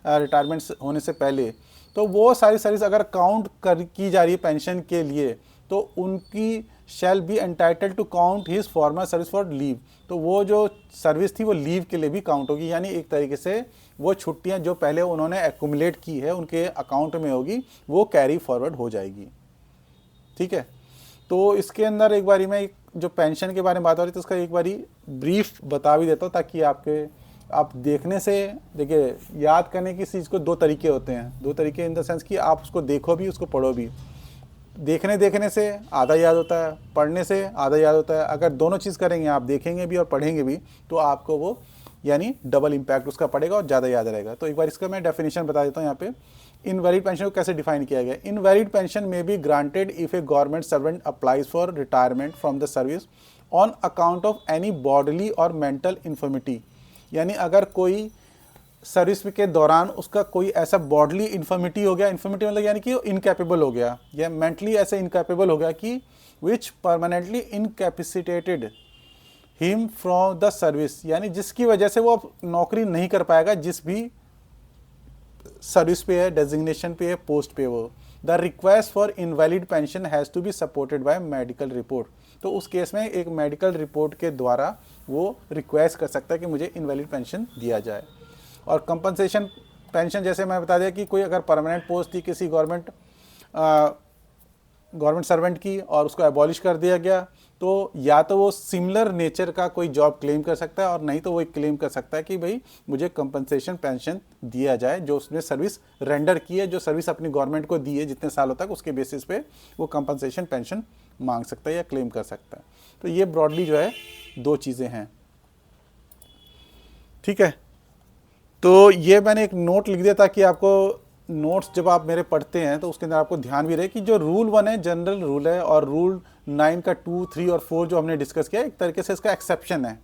रिटायरमेंट होने से पहले, तो वो सारी सर्विस अगर काउंट कर की जा रही है पेंशन के लिए, तो उनकी shall be entitle to count his former service for leave. तो वो जो सर्विस थी वो लीव के लिए भी काउंट होगी, यानी एक तरीके से वो छुट्टियां जो पहले उन्होंने एक्यूमुलेट की है उनके अकाउंट में होगी, वो कैरी फॉरवर्ड हो जाएगी। ठीक है, तो इसके अंदर एक बारी मैं जो पेंशन के बारे में बात हो रही थी उसका एक बारी ब्रीफ बता भी देता हूँ, ताकि आप देखने से, देखिए याद करने की चीज़ को दो तरीके होते हैं, दो तरीके इन द सेंस कि आप उसको देखो भी उसको पढ़ो भी। देखने से आधा याद होता है, पढ़ने से आधा याद होता है। अगर दोनों चीज़ करेंगे, आप देखेंगे भी और पढ़ेंगे भी, तो आपको वो यानी डबल इम्पैक्ट उसका पड़ेगा और ज़्यादा याद रहेगा। तो एक बार इसका मैं डेफिनेशन बता देता हूँ यहाँ पे। इनवैलिड पेंशन को कैसे डिफाइन किया गया? इनवैलिड पेंशन में be granted if A government servant applies for retirement from the service on account of any bodily और मेंटल इन्फर्मिटी। यानी अगर कोई सर्विस के दौरान उसका कोई ऐसा बॉडली इन्फर्मिटी हो गया, इन्फर्मिटी मतलब यानी कि इनकैपेबल हो गया, या मेंटली ऐसे इनकैपेबल हो गया कि which permanently incapacitated him from the service, यानी जिसकी वजह से वो अब नौकरी नहीं कर पाएगा जिस भी सर्विस पे है, डेजिग्नेशन पे है, पोस्ट पे वो। The request for invalid pension has to be supported by medical report. तो उस केस में एक मेडिकल रिपोर्ट के द्वारा वो रिक्वेस्ट कर सकता है कि मुझे इनवैलिड पेंशन दिया जाए। और कंपनसेशन पेंशन जैसे मैं बता दिया कि कोई अगर परमानेंट पोस्ट थी किसी गवर्नमेंट सर्वेंट की और उसको एबॉलिश कर दिया गया, तो या तो वो सिमिलर नेचर का कोई जॉब क्लेम कर सकता है, और नहीं तो वो क्लेम कर सकता है कि भाई मुझे कंपनसेशन पेंशन दिया जाए जो उसने सर्विस रेंडर की है, जो सर्विस अपनी गवर्नमेंट को दी है जितने सालों तक, उसके बेसिस पे वो कंपनसेशन पेंशन मांग सकता है या क्लेम कर सकता है। तो ये ब्रॉडली जो है दो चीज़ें हैं। ठीक है, तो ये मैंने एक नोट लिख दिया ताकि आपको नोट्स जब आप मेरे पढ़ते हैं तो उसके अंदर आपको ध्यान भी रहे कि जो रूल 1 है जनरल रूल है, और रूल 9 का 2, 3 और 4 जो हमने डिस्कस किया एक तरीके से इसका एक्सेप्शन है।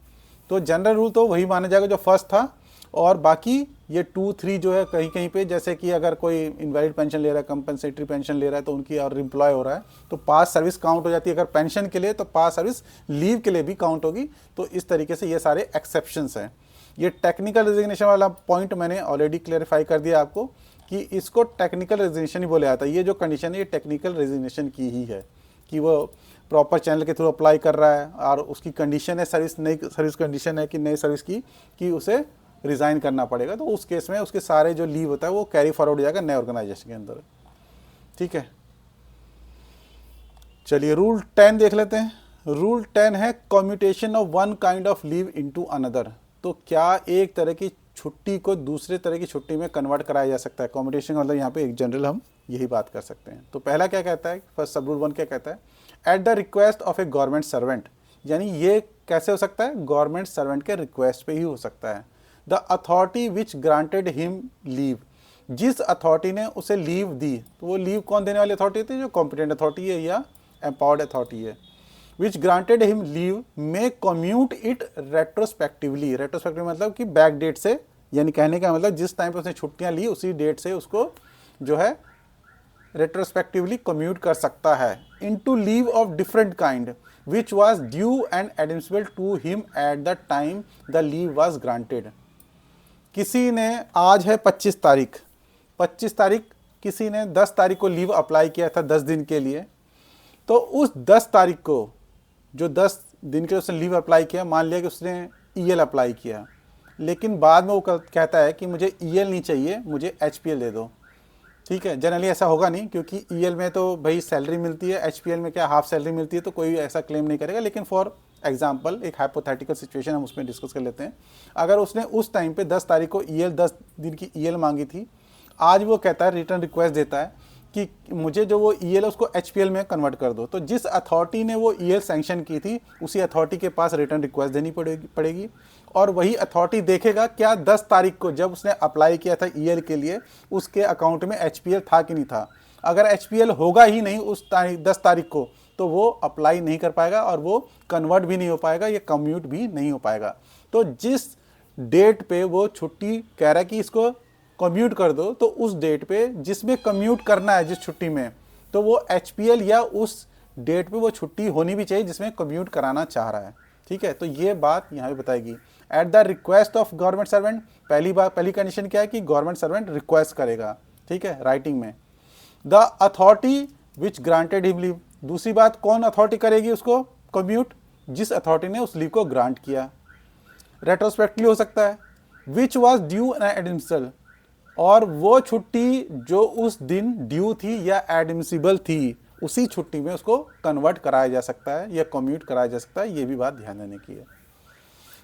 तो जनरल रूल तो वही माना जाएगा जो फर्स्ट था, और बाकी ये 2, 3 जो है कहीं कहीं पे, जैसे कि अगर कोई इनवैलिड पेंशन ले रहा है, कंपनसेटरी पेंशन ले रहा है, तो उनकी और एम्प्लॉय हो रहा है तो पास सर्विस काउंट हो जाती है। अगर पेंशन के लिए तो पास सर्विस लीव के लिए भी काउंट होगी। तो इस तरीके से ये सारे एक्सेप्शंस हैं। ये टेक्निकल रेजिग्नेशन वाला पॉइंट मैंने ऑलरेडी क्लेरिफाई कर दिया आपको कि इसको टेक्निकल रेजिग्नेशन ही बोले जाता है। ये जो कंडीशन है ये टेक्निकल रेजिग्नेशन की ही है कि वो प्रॉपर चैनल के थ्रू अप्लाई कर रहा है और उसकी कंडीशन है सर्विस, नई सर्विस कंडीशन है कि नई सर्विस की कि उसे रिज़ाइन करना पड़ेगा। तो उस केस में उसके सारे जो लीव होता है वो कैरी फॉरवर्ड हो जाएगा नए ऑर्गेनाइजेशन के अंदर। ठीक है, चलिए रूल 10 देख लेते हैं। रूल 10 है commutation of one kind of leave into another. तो क्या एक तरह की छुट्टी को दूसरे तरह की छुट्टी में कन्वर्ट कराया जा सकता है? कम्यूटेशन का मतलब यहाँ पे एक जनरल हम यही बात कर सकते हैं। तो पहला क्या कहता है, फर्स्ट सब रूल 1 क्या कहता है? At the request of A government servant, यानी ये कैसे हो सकता है? गवर्नमेंट सर्वेंट के रिक्वेस्ट पे ही हो सकता है। The authority which granted him leave, जिस अथॉरिटी ने उसे लीव दी, तो वो लीव कौन देने वाली अथॉरिटी थी? जो कॉम्पिटेंट अथॉरिटी है या एम्पावर्ड अथॉरिटी है। Which granted him leave may commute it retrospectively. Retrospective मतलब कि बैक डेट से, यानी कहने का मतलब जिस टाइम पे उसने छुट्टियां ली उसी डेट से उसको जो है रेट्रोस्पेक्टिवली कम्यूट कर सकता है। Into leave of different kind which was due and admissible to him at the time the leave was granted. किसी ने, आज है 25 तारीख, 25 तारीख किसी ने 10 तारीख को लीव अप्लाई किया था 10 दिन के लिए। तो उस 10 तारीख को जो 10 दिन के लिए उसने लीव अप्लाई किया, मान लिया कि उसने ईएल अप्लाई किया, लेकिन बाद में वो कहता है कि मुझे ईएल नहीं चाहिए, मुझे एचपीएल दे दो। ठीक है, जनरली ऐसा होगा नहीं क्योंकि ईएल में तो भाई सैलरी मिलती है, एचपीएल में क्या हाफ सैलरी मिलती है, तो कोई ऐसा क्लेम नहीं करेगा। लेकिन फॉर एग्जाम्पल एक हाइपोथेटिकल सिचुएशन हम उसमें डिस्कस कर लेते हैं। अगर उसने उस टाइम पे 10 तारीख को ईएल 10 दिन की ईएल मांगी थी, आज वो कहता है, रिटर्न रिक्वेस्ट देता है कि मुझे जो वो ईएल है उसको एचपीएल में कन्वर्ट कर दो। तो जिस अथॉरिटी ने वो ईएल सैंक्शन की थी उसी अथॉरिटी के पास रिटर्न रिक्वेस्ट देनी पड़ेगी और वही अथॉरिटी देखेगा क्या 10 तारीख को जब उसने अप्लाई किया था ईएल के लिए उसके अकाउंट में एचपीएल था कि नहीं था। अगर एचपीएल होगा ही नहीं उस 10 तारीख को तो वो अप्लाई नहीं कर पाएगा और वो कन्वर्ट भी नहीं हो पाएगा, या कम्यूट भी नहीं हो पाएगा। तो जिस डेट पे वो छुट्टी कह रहा है कि इसको कम्यूट कर दो, तो उस डेट पे जिसमें कम्यूट करना है जिस छुट्टी में, तो वो एचपीएल या उस डेट पे वो छुट्टी होनी भी चाहिए जिसमें कम्यूट कराना चाह रहा है। ठीक है, तो ये बात यहाँ पे बताएगी। At the request of government servant, पहली कंडीशन क्या है कि गवर्नमेंट सर्वेंट रिक्वेस्ट करेगा, ठीक है, राइटिंग में। The authority which granted him leave, दूसरी बात कौन अथॉरिटी करेगी उसको कम्यूट, जिस अथॉरिटी ने उस लीव को ग्रांट किया। रेट्रोस्पेक्टिवली हो सकता है। Which was due and admissible, और वो छुट्टी जो उस दिन ड्यू थी या एडमिसिबल थी, उसी छुट्टी में उसको कन्वर्ट कराया जा सकता है या कम्यूट कराया जा सकता है, ये भी बात ध्यान देने की है।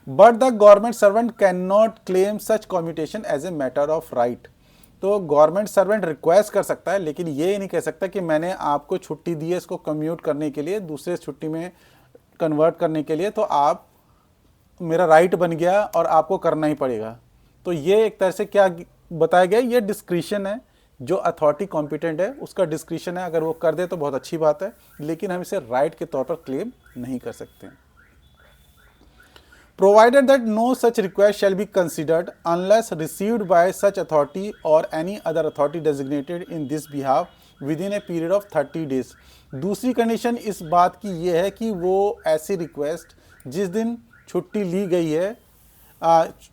But the government servant can not claim such commutation as a matter of right, तो गवर्नमेंट सर्वेंट रिक्वेस्ट कर सकता है लेकिन ये नहीं कह सकता कि मैंने आपको छुट्टी दी है इसको कम्यूट करने के लिए, दूसरे छुट्टी में कन्वर्ट करने के लिए, तो आप मेरा राइट बन गया और आपको करना ही पड़ेगा। तो ये एक तरह से क्या बताया गया, ये डिस्क्रिशन है, जो अथॉरिटी कॉम्पिटेंट है उसका डिस्क्रिशन है, अगर वो कर दे तो बहुत अच्छी बात है, लेकिन हम इसे राइट के तौर पर क्लेम नहीं कर सकते। Provided that no such request shall be considered unless received by such authority और any other authority designated in this behalf within a period of 30 days. दूसरी कंडीशन इस बात की ये है कि वो ऐसी रिक्वेस्ट जिस दिन छुट्टी ली गई है,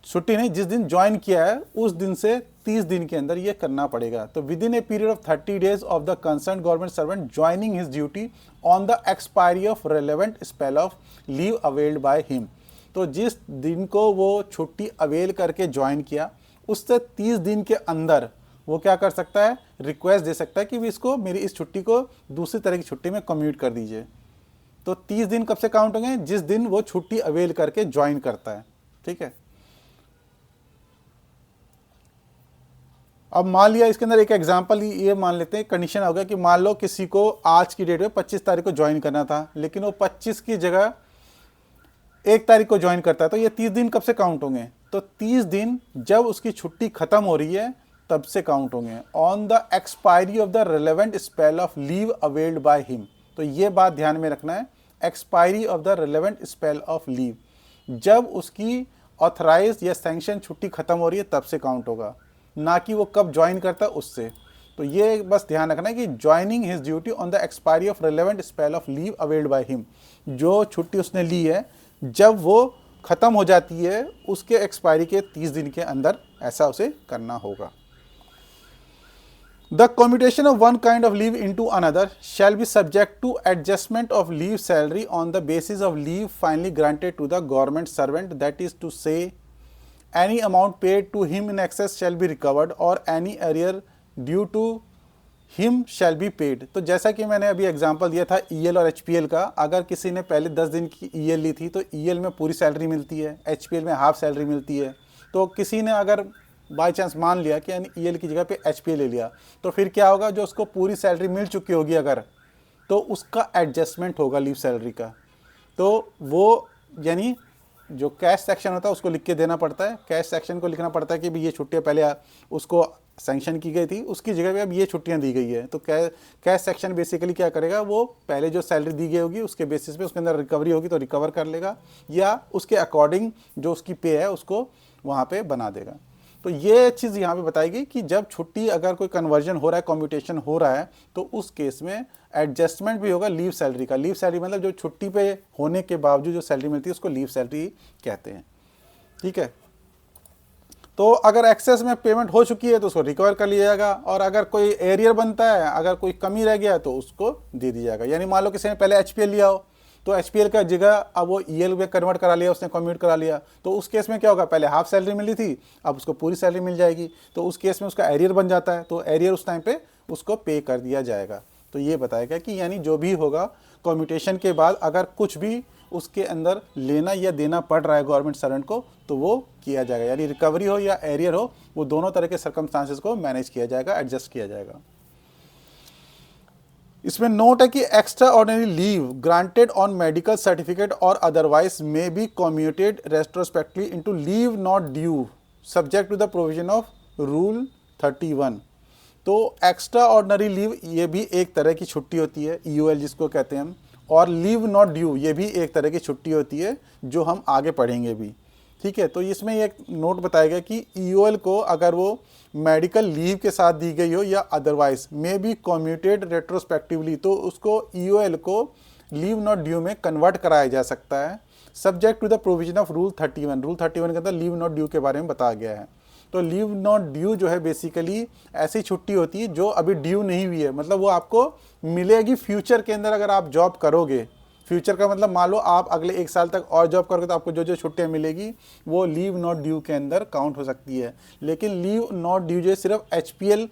छुट्टी नहीं, जिस दिन ज्वाइन किया है उस दिन से 30 दिन के अंदर ये करना पड़ेगा। तो with in a period of 30 days of the concern government servant joining his duty on the expiry of relevant spell of leave availed by him, तो जिस दिन को वो छुट्टी अवेल करके ज्वाइन किया उससे 30 दिन के अंदर वो क्या कर सकता है, रिक्वेस्ट दे सकता है कि इसको मेरी इस छुट्टी को दूसरी तरह की छुट्टी में कम्यूट कर दीजिए। तो 30 दिन कब से काउंट होंगे, जिस दिन वो छुट्टी अवेल करके ज्वाइन करता है। ठीक है, अब मान लिया इसके अंदर एक एग्जांपल ये मान लेते हैं, कंडीशन हो गया कि मान लो किसी को आज की डेट में 25 तारीख को ज्वाइन करना था, लेकिन वो 25 की जगह 1 तारीख को ज्वाइन करता है, तो ये 30 दिन कब से काउंट होंगे, तो 30 दिन जब उसकी छुट्टी खत्म हो रही है तब से काउंट होंगे, on the expiry of the relevant spell of leave availed by him. तो ये बात ध्यान में रखना है, expiry of the relevant spell of leave, जब उसकी ऑथराइज या सैंक्शन छुट्टी खत्म हो रही है तब से काउंट होगा, ना कि वो कब ज्वाइन करता है उससे। तो ये बस ध्यान रखना है कि joining his duty on the expiry of relevant spell of leave availed by him, जो छुट्टी उसने ली है जब वो खत्म हो जाती है उसके एक्सपायरी के 30 दिन के अंदर ऐसा उसे करना होगा। The commutation of one kind of leave into another shall be subject to adjustment of leave salary on the basis of leave finally granted to the government servant, that is to say, any amount paid to him in excess shall be recovered or any arrear due to him shall be paid। तो जैसा कि मैंने अभी example दिया था EL और HPL का, अगर किसी ने पहले 10 दिन की EL ली थी तो EL में पूरी सैलरी मिलती है, HPL में हाफ सैलरी मिलती है। तो किसी ने अगर बाई चांस मान लिया कि EL की जगह पे HPL ले लिया, तो फिर क्या होगा, जो उसको पूरी सैलरी मिल चुकी होगी अगर, तो उसका एडजस्टमेंट होगा लीव सैलरी का। तो वो यानी जो कैश सेक्शन होता है उसको लिख के देना पड़ता है, कैश सेक्शन को लिखना पड़ता है कि भाई ये छुट्टियाँ पहले उसको सैंक्शन की गई थी, उसकी जगह पे अब ये छुट्टियाँ दी गई है। तो कैश सेक्शन बेसिकली क्या करेगा, वो पहले जो सैलरी दी गई होगी उसके बेसिस पे उसके अंदर रिकवरी होगी तो रिकवर कर लेगा, या उसके अकॉर्डिंग जो उसकी पे है उसको वहाँ पे बना देगा। तो ये चीज़ यहाँ पे बताएगी कि जब छुट्टी अगर कोई कन्वर्जन हो रहा है, कम्यूटेशन हो रहा है, तो उस केस में एडजस्टमेंट भी होगा लीव सैलरी का। लीव सैलरी मतलब जो छुट्टी पे होने के बावजूद जो सैलरी मिलती है उसको लीव सैलरी कहते हैं। ठीक है, तो अगर एक्सेस में पेमेंट हो चुकी है तो उसको रिकवर कर लिया जाएगा, और अगर कोई एरियर बनता है, अगर कोई कमी रह गया तो उसको दे दिया जाएगा। यानी मान लो किसी ने पहले HPL लिया हो तो HPL का जगह अब वो EL में कन्वर्ट करा लिया, उसने कम्यूट करा लिया, तो उस केस में क्या होगा, पहले हाफ सैलरी मिली थी अब उसको पूरी सैलरी मिल जाएगी, तो उस केस में उसका एरियर बन जाता है, तो एरियर उस टाइम पे उसको पे कर दिया जाएगा। तो ये बताएगा कि यानी जो भी होगा कम्यूटेशन के बाद अगर कुछ भी उसके अंदर लेना या देना पड़ रहा है गवर्नमेंट सर्वेंट को तो वो किया जाएगा, यानी रिकवरी हो या एरियर हो, वो दोनों तरह के सर्कमस्टांसेस को मैनेज किया जाएगा, एडजस्ट किया जाएगा। इसमें नोट है कि extraordinary leave granted on medical certificate और otherwise may be commuted retrospectively into leave not due subject to the provision of rule 31। तो एक्स्ट्रा ऑर्डिनरी लीव ये भी एक तरह की छुट्टी होती है, EOL जिसको कहते हैं हम, और लीव नॉट ड्यू ये भी एक तरह की छुट्टी होती है जो हम आगे पढ़ेंगे भी। ठीक है। तो इसमें एक नोट बताया गया कि ईओएल को अगर वो मेडिकल लीव के साथ दी गई हो या otherwise may be commuted retrospectively, तो उसको ईओएल को लीव नॉट ड्यू में कन्वर्ट कराया जा सकता है, subject to the provision of rule 31। Rule 31 के अंदर लीव नॉट ड्यू के बारे में बताया गया है। तो लीव नॉट ड्यू जो है बेसिकली ऐसी छुट्टी होती है जो अभी ड्यू नहीं हुई है, मतलब वो आपको मिलेगी फ्यूचर के अंदर अगर आप जॉब करोगे। फ्यूचर का मतलब मान लो आप अगले 1 साल तक और जॉब करोगे तो आपको जो जो छुट्टियां मिलेगी वो लीव नॉट ड्यू के अंदर काउंट हो सकती है। लेकिन लीव नॉट ड्यू जो सिर्फ एचपीएल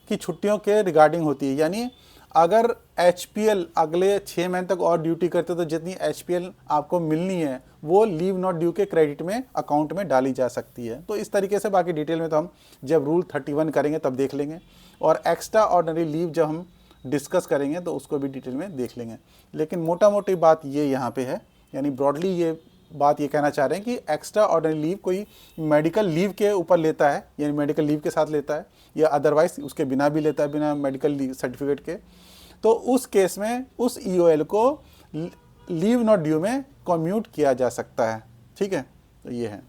की छुट्टियों के रिगार्डिंग होती है, यानी अगर एचपीएल अगले 6 महीने तक और ड्यूटी करते तो जितनी एचपीएल आपको मिलनी है वो लीव नॉट ड्यू के क्रेडिट में अकाउंट में डाली जा सकती है। तो इस तरीके से बाकी डिटेल में तो हम जब रूल 31 करेंगे तब देख लेंगे, और एक्स्ट्रा ऑर्डिनरी लीव जब हम डिस्कस करेंगे तो उसको भी डिटेल में देख लेंगे। लेकिन मोटा मोटी बात ये यहाँ पे है, यानी ब्रॉडली ये बात ये कहना चाह रहे हैं कि एक्स्ट्रा ऑर्डिनरी लीव कोई मेडिकल लीव के ऊपर लेता है, यानी मेडिकल लीव के साथ लेता है, या अदरवाइज उसके बिना भी लेता है, बिना मेडिकल लीव सर्टिफिकेट के, तो उस केस में उस ईओएल को लीव नॉट ड्यू में कम्यूट किया जा सकता है। ठीक है, तो ये है।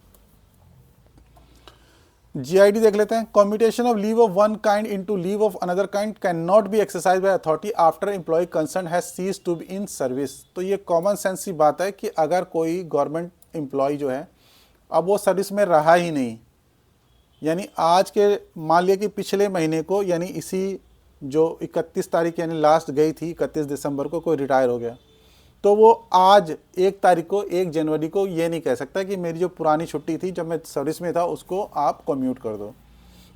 जीआईडी देख लेते हैं। Commutation of leave of one kind into leave of another kind can not be exercise by authority after employ concern has ceased to be in service. तो ये कॉमन सेंस की बात है कि अगर कोई गवर्नमेंट एम्प्लॉय जो है अब वो सर्विस में रहा ही नहीं, यानी आज के मान लिया कि पिछले महीने को, यानी इसी जो 31 तारीख यानी लास्ट गई थी 31 दिसंबर को कोई रिटायर हो गया, तो वो आज 1 तारीख को 1 जनवरी को ये नहीं कह सकता कि मेरी जो पुरानी छुट्टी थी जब मैं सर्विस में था उसको आप कम्यूट कर दो।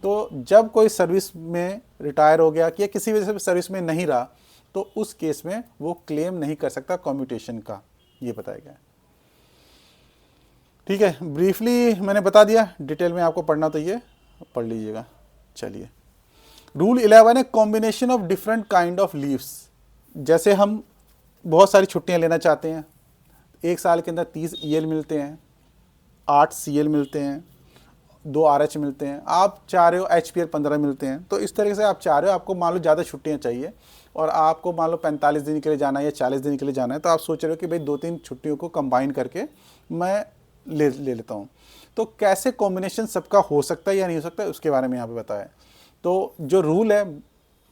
तो जब कोई सर्विस में रिटायर हो गया कि किसी वजह से सर्विस में नहीं रहा तो उस केस में वो क्लेम नहीं कर सकता कम्यूटेशन का, ये बताया गया। ठीक है, ब्रीफली मैंने बता दिया, डिटेल में आपको पढ़ना तो ये पढ़ लीजिएगा। चलिए, रूल 11 है combination of different kind of leaves. जैसे हम बहुत सारी छुट्टियां लेना चाहते हैं, 1 साल के अंदर 30 ईएल मिलते हैं, 8 सीएल मिलते हैं, 2 आरएच मिलते हैं, आप चाह रहे हो एचपीएल 15 मिलते हैं। तो इस तरीके से आप चाह रहे हो, आपको मान लो ज़्यादा छुट्टियां चाहिए और आपको मान लो 45 दिन के लिए जाना है या 40 दिन के लिए जाना है, तो आप सोच रहे हो कि भाई 2-3 छुट्टियों को कंबाइन करके मैं ले लेता हूँ। तो कैसे कॉम्बिनेशन सबका हो सकता है या नहीं हो सकता है उसके बारे में यहाँ पे बताया। तो जो रूल है,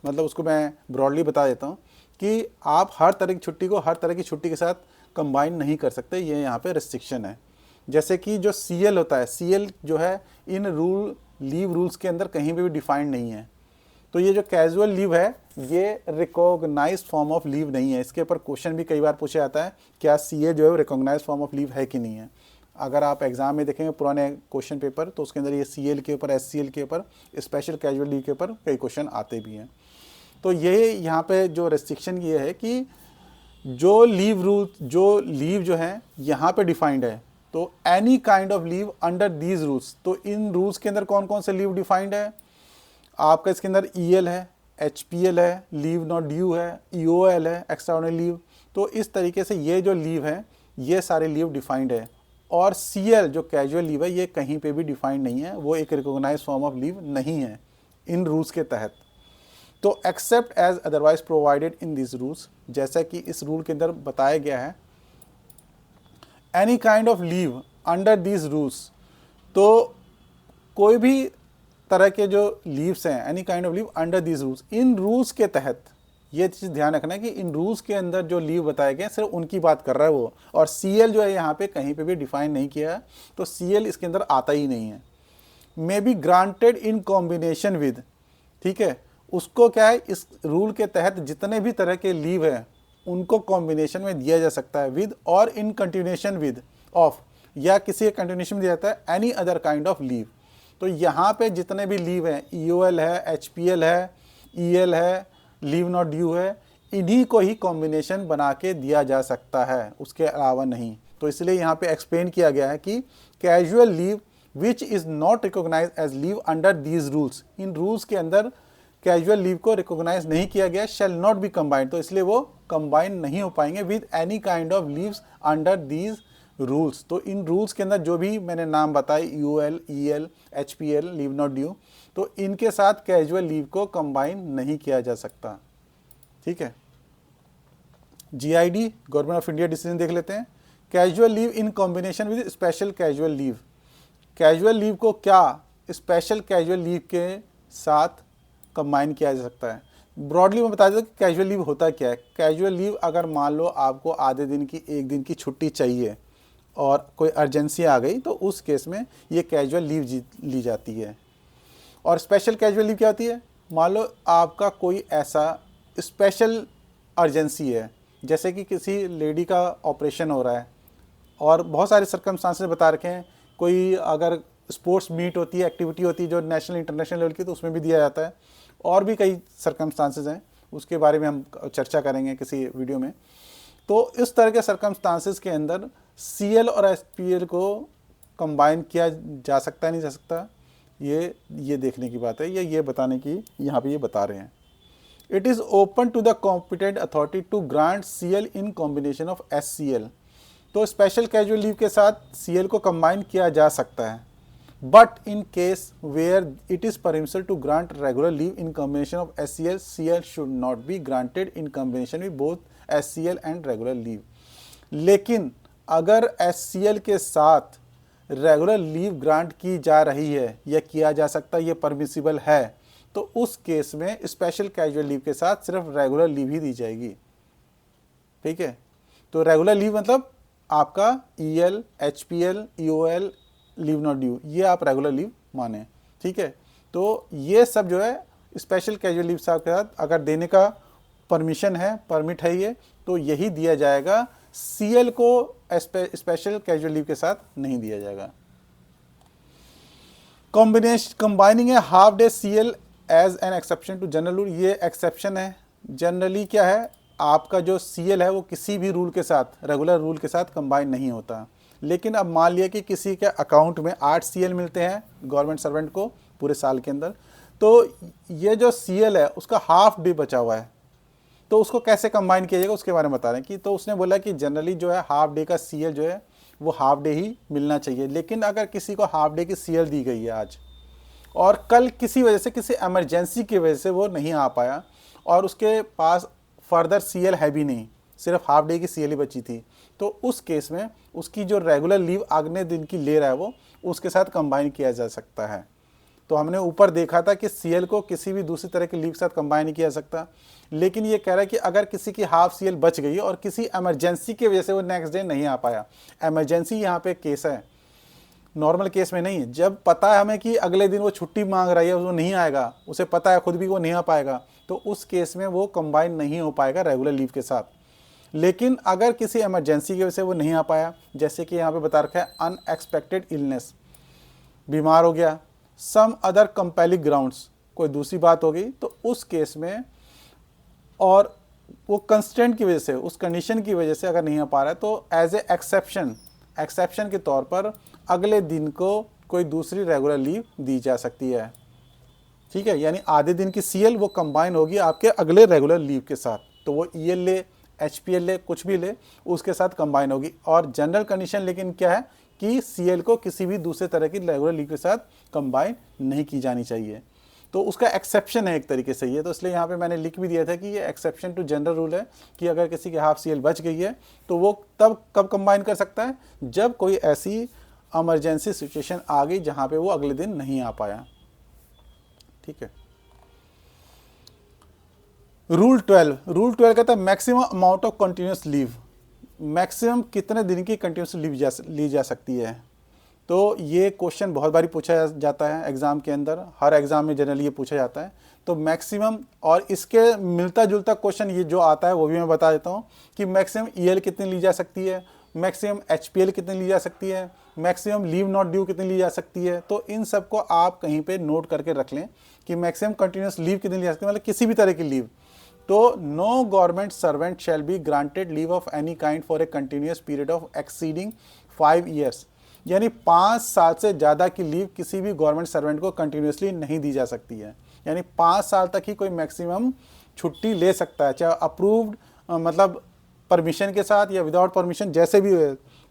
मतलब उसको मैं ब्रॉडली बता देता हूँ कि आप हर तरह की छुट्टी को हर तरह की छुट्टी के साथ कंबाइन नहीं कर सकते, ये यहाँ पे रिस्ट्रिक्शन है। जैसे कि जो सीएल होता है, सीएल जो है इन लीव रूल्स के अंदर कहीं पे भी डिफाइंड नहीं है। तो ये जो कैजुअल लीव है ये रिकॉग्नाइज्ड फॉर्म ऑफ लीव नहीं है। इसके ऊपर क्वेश्चन भी कई बार पूछा जाता है, क्या सीए जो है रिकॉग्नाइज्ड फॉर्म ऑफ लीव है कि नहीं है। अगर आप एग्जाम में देखेंगे पुराने क्वेश्चन पेपर तो उसके अंदर ये सीएल के ऊपर, एससीएल के ऊपर, स्पेशल कैजुअल लीव के ऊपर कई क्वेश्चन आते भी हैं। तो ये यहाँ पे जो रेस्ट्रिक्शन ये है कि जो लीव जो है यहाँ पे डिफाइंड है, तो any kind of leave under these rules. तो इन रूल्स के अंदर कौन कौन से लीव डिफाइंड है आपका, इसके अंदर ईएल है, एचपीएल है, लीव नॉट ड्यू है, ईओएल है, एक्स्ट्राऑर्डिनरी लीव। तो इस तरीके से ये जो लीव है ये सारे लीव डिफाइंड है। और सीएल जो कैजुअल लीव है ये कहीं पे भी डिफाइंड नहीं है, वो एक रिकॉग्नाइज्ड फॉर्म ऑफ लीव नहीं है इन रूल्स के तहत। तो except as otherwise provided in this rules, जैसा कि इस रूल के अंदर बताया गया है, any kind of leave under this rules. तो कोई भी तरह के जो लीव्स हैं, any kind of leave under this rules, in rules के तहत, ये चीज़ ध्यान रखना है कि इन रूल्स के अंदर जो लीव बताए गए सिर्फ उनकी बात कर रहा है वो, और सीएल जो है यहाँ पे कहीं पे भी डिफाइन नहीं किया है, तो सीएल इसके अंदर आता ही नहीं है। May B granted in combination with, ठीक है, उसको क्या है इस रूल के तहत जितने भी तरह के लीव है उनको कॉम्बिनेशन में दिया जा सकता है, विद और इन कंटिन्यूएशन विद ऑफ, या किसी कंटिन्यूएशन में दिया जाता है any other kind of leave. तो यहाँ पे जितने भी लीव हैं, ईओएल है, एचपीएल है, ईएल है, लीव नॉट ड्यू है, इन्हीं को ही कॉम्बिनेशन बना के दिया जा सकता है, उसके अलावा नहीं। तो इसलिए यहाँ पे एक्सप्लेन किया गया है कि casual leave which is not recognize as leave under these rules, in rules के अंदर कैजुअल लीव को रिकॉग्नाइज नहीं किया गया, शैल नॉट बी कंबाइंड, तो इसलिए वो कंबाइन नहीं हो पाएंगे with any kind of leaves under these rules. तो इन रूल्स के अंदर जो भी मैंने नाम बताए, UL, EL, HPL, leave not due, तो इनके साथ कैजुअल लीव को कंबाइन नहीं किया जा सकता। ठीक है, GID government of India decision देख लेते हैं। Casual leave in combination with special casual leave, casual leave को क्या स्पेशल कैजुअल लीव के साथ कंबाइन किया जा सकता है। ब्रॉडली मैं बता देता हूँ कि कैजुअल लीव होता क्या है। कैजुअल लीव, अगर मान लो आपको आधे दिन की, एक दिन की छुट्टी चाहिए और कोई अर्जेंसी आ गई, तो उस केस में ये कैजुअल लीव ली जाती है। और स्पेशल कैजुअल लीव क्या होती है, मान लो आपका कोई ऐसा स्पेशल अर्जेंसी है, जैसे कि किसी लेडी का ऑपरेशन हो रहा है, और बहुत सारे सर्कमस्टांसेस बता रखे हैं। कोई अगर स्पोर्ट्स मीट होती है, एक्टिविटी होती है जो नेशनल इंटरनेशनल लेवल की, तो उसमें भी दिया जाता है। और भी कई सर्कमस्टांसेस हैं, उसके बारे में हम चर्चा करेंगे किसी वीडियो में। तो इस तरह के सर्कमस्टांसेस के अंदर CL और SPL को कंबाइन किया जा सकता है, नहीं जा सकता, ये देखने की बात है, ये बताने की यहाँ पे ये बता रहे हैं। It is open to the competent authority to grant CL in combination of SCL। तो स्पेशल कैजुअल लीव के साथ CL को कंबाइन किया जा सकता है, but in case where it is permissible to grant regular leave in combination of SCL, CL should not be granted in combination with both SCL and regular leave. लेकिन अगर SCL के साथ regular leave grant की जा रही है या किया जा सकता है, ये परमिसिबल है, तो उस केस में स्पेशल कैजुअल लीव के साथ सिर्फ रेगुलर लीव ही दी जाएगी। ठीक है, तो रेगुलर लीव मतलब आपका EL, HPL, EOL, leave not due, ये आप रेगुलर लीव माने। ठीक है, तो ये सब जो है स्पेशल कैजुअल लीव साहब के साथ अगर देने का परमिशन है, परमिट है ये, तो यही दिया जाएगा। CL को स्पेशल कैजुअल लीव के साथ नहीं दिया जाएगा। Combining a half day CL as an exception to general rule, ये एक्सेप्शन है। जनरली क्या है, आपका जो CL है वो किसी भी रूल के साथ, रेगुलर रूल के साथ कंबाइन नहीं होता। लेकिन अब मान लिया कि किसी के अकाउंट में 8 CL मिलते हैं गवर्नमेंट सर्वेंट को पूरे साल के अंदर, तो ये जो CL है उसका हाफ डे बचा हुआ है, तो उसको कैसे कंबाइन किया जाएगा उसके बारे में बता रहे हैं। कि तो उसने बोला कि जनरली जो है हाफ डे का CL जो है वो हाफ डे ही मिलना चाहिए। लेकिन अगर किसी को हाफ डे की CL दी गई है आज, और कल किसी वजह से, किसी इमरजेंसी की वजह से वो नहीं आ पाया, और उसके पास फर्दर CL है भी नहीं, सिर्फ हाफ डे की CL ही बची थी, तो उस केस में उसकी जो रेगुलर लीव अगले दिन की ले रहा है वो उसके साथ कंबाइन किया जा सकता है। तो हमने ऊपर देखा था कि CL को किसी भी दूसरी तरह की लीव के साथ कंबाइन नहीं किया जा सकता। लेकिन ये कह रहा है कि अगर किसी की हाफ CL बच गई और किसी इमरजेंसी की वजह से वो नेक्स्ट डे नहीं आ पाया, इमरजेंसी यहाँ पे केस है, नॉर्मल केस में नहीं है। जब पता है हमें कि अगले दिन वो छुट्टी मांग रही है, वो नहीं आएगा, उसे पता है खुद भी वो नहीं आ पाएगा, तो उस केस में वो कंबाइन नहीं हो पाएगा रेगुलर लीव के साथ। लेकिन अगर किसी इमरजेंसी की वजह से वो नहीं आ पाया, जैसे कि यहाँ पे बता रखा है अनएक्सपेक्टेड इलनेस, बीमार हो गया, सम अदर कंपेलिंग ग्राउंड्स, कोई दूसरी बात हो गई, तो उस केस में, और वो कंस्टेंट की वजह से, उस कंडीशन की वजह से अगर नहीं आ पा रहा है, तो एज ए एक्सेप्शन के तौर पर अगले दिन को कोई दूसरी रेगुलर लीव दी जा सकती है। ठीक है, यानी आधे दिन की CL वो कंबाइन होगी आपके अगले रेगुलर लीव के साथ, तो वो EL ले, HPL ले, कुछ भी ले, उसके साथ कंबाइन होगी। और जनरल कंडीशन लेकिन क्या है कि CL को किसी भी दूसरे तरह की रेगुलर लीव के साथ कंबाइन नहीं की जानी चाहिए। तो उसका एक्सेप्शन है एक तरीके से ये, तो इसलिए यहाँ पे मैंने लिख भी दिया था कि ये एक्सेप्शन टू जनरल रूल है कि अगर किसी की हाफ CL बच गई है तो वो तब कब कंबाइन कर सकता है, जब कोई ऐसी इमरजेंसी सिचुएशन आ गई जहाँ पे वो अगले दिन नहीं आ पाया। ठीक है, रूल 12 कहता है maximum amount of continuous leave, maximum कितने दिन की कंटिन्यूस लीव ली जा सकती है। तो ये क्वेश्चन बहुत बारी पूछा जाता है एग्ज़ाम के अंदर, हर एग्ज़ाम में जनरली ये पूछा जाता है। तो मैक्सिमम, और इसके मिलता जुलता क्वेश्चन ये जो आता है वो भी मैं बता देता हूँ कि मैक्सिमम EL कितनी ली जा सकती है, मैक्सिमम HPL कितनी ली जा सकती है, मैक्सिमम लीव नॉट ड्यू कितनी ली जा सकती है। तो इन सब को आप कहीं पे नोट करके रख लें कि मैक्सिमम कंटिन्यूस लीव कितनी ली जा सकती है, मतलब किसी भी तरह की लीव। तो no government servant shall be granted leave of any kind for a continuous period of exceeding 5 years, यानी 5 साल से ज़्यादा की लीव किसी भी गवर्नमेंट सर्वेंट को कंटिन्यूसली नहीं दी जा सकती है। यानी 5 साल तक ही कोई मैक्सिमम छुट्टी ले सकता है, चाहे अप्रूव्ड मतलब परमिशन के साथ या विदाउट परमिशन, जैसे भी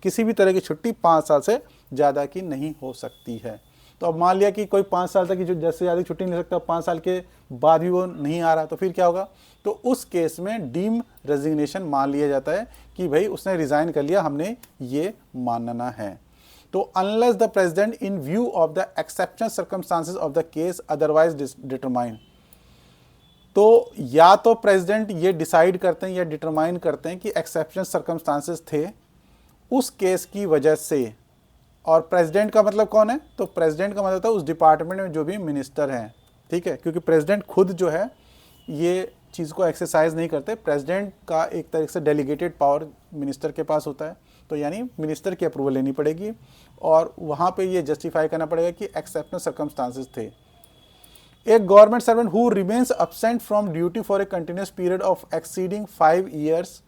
किसी भी तरह की छुट्टी 5 साल से ज़्यादा की नहीं हो सकती है। तो अब मान लिया कि कोई 5 साल तक की जैसे ज़्यादा छुट्टी नहीं ले सकता, 5 साल के बाद भी वो नहीं आ रहा, तो फिर क्या होगा, तो उस केस में डीम रेजिग्नेशन मान लिया जाता है कि भाई उसने रिज़ाइन कर लिया, हमने ये मानना है। तो unless the president in view of the exceptional circumstances of the case otherwise determine, तो या तो प्रेसिडेंट ये डिसाइड करते हैं या डिटरमाइन करते हैं कि एक्सेप्शनल सर्कमस्टांसेस थे उस केस की वजह से। और प्रेसिडेंट का मतलब कौन है? तो प्रेसिडेंट का मतलब होता है उस डिपार्टमेंट में जो भी मिनिस्टर हैं, ठीक है, क्योंकि प्रेसिडेंट खुद जो है ये चीज़ को एक्सरसाइज नहीं करते। प्रेसिडेंट का एक तरीके से डेलीगेटेड पावर मिनिस्टर के पास होता है, तो यानी मिनिस्टर की अप्रूवल लेनी पड़ेगी और वहाँ पे ये जस्टिफाई करना पड़ेगा कि एक्सेप्शनल सर्कमस्टांसेस थे। एक government servant who remains absent from duty for a continuous period of exceeding 5 years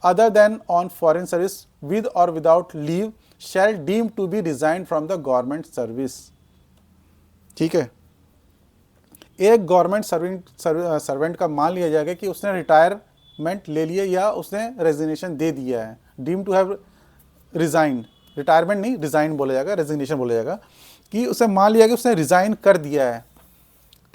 other than on foreign service with or without leave shall deem to be resigned from the government service। ठीक है, एक government servant का मान लिया जाएगा कि उसने retirement ले लिया या उसने रेजिग्नेशन दे दिया है, deem to have resign, retirement नहीं रिजाइन बोला जाएगा, रेजिग्नेशन बोला जाएगा, कि उसे मान लिया कि उसने रिजाइन कर दिया है।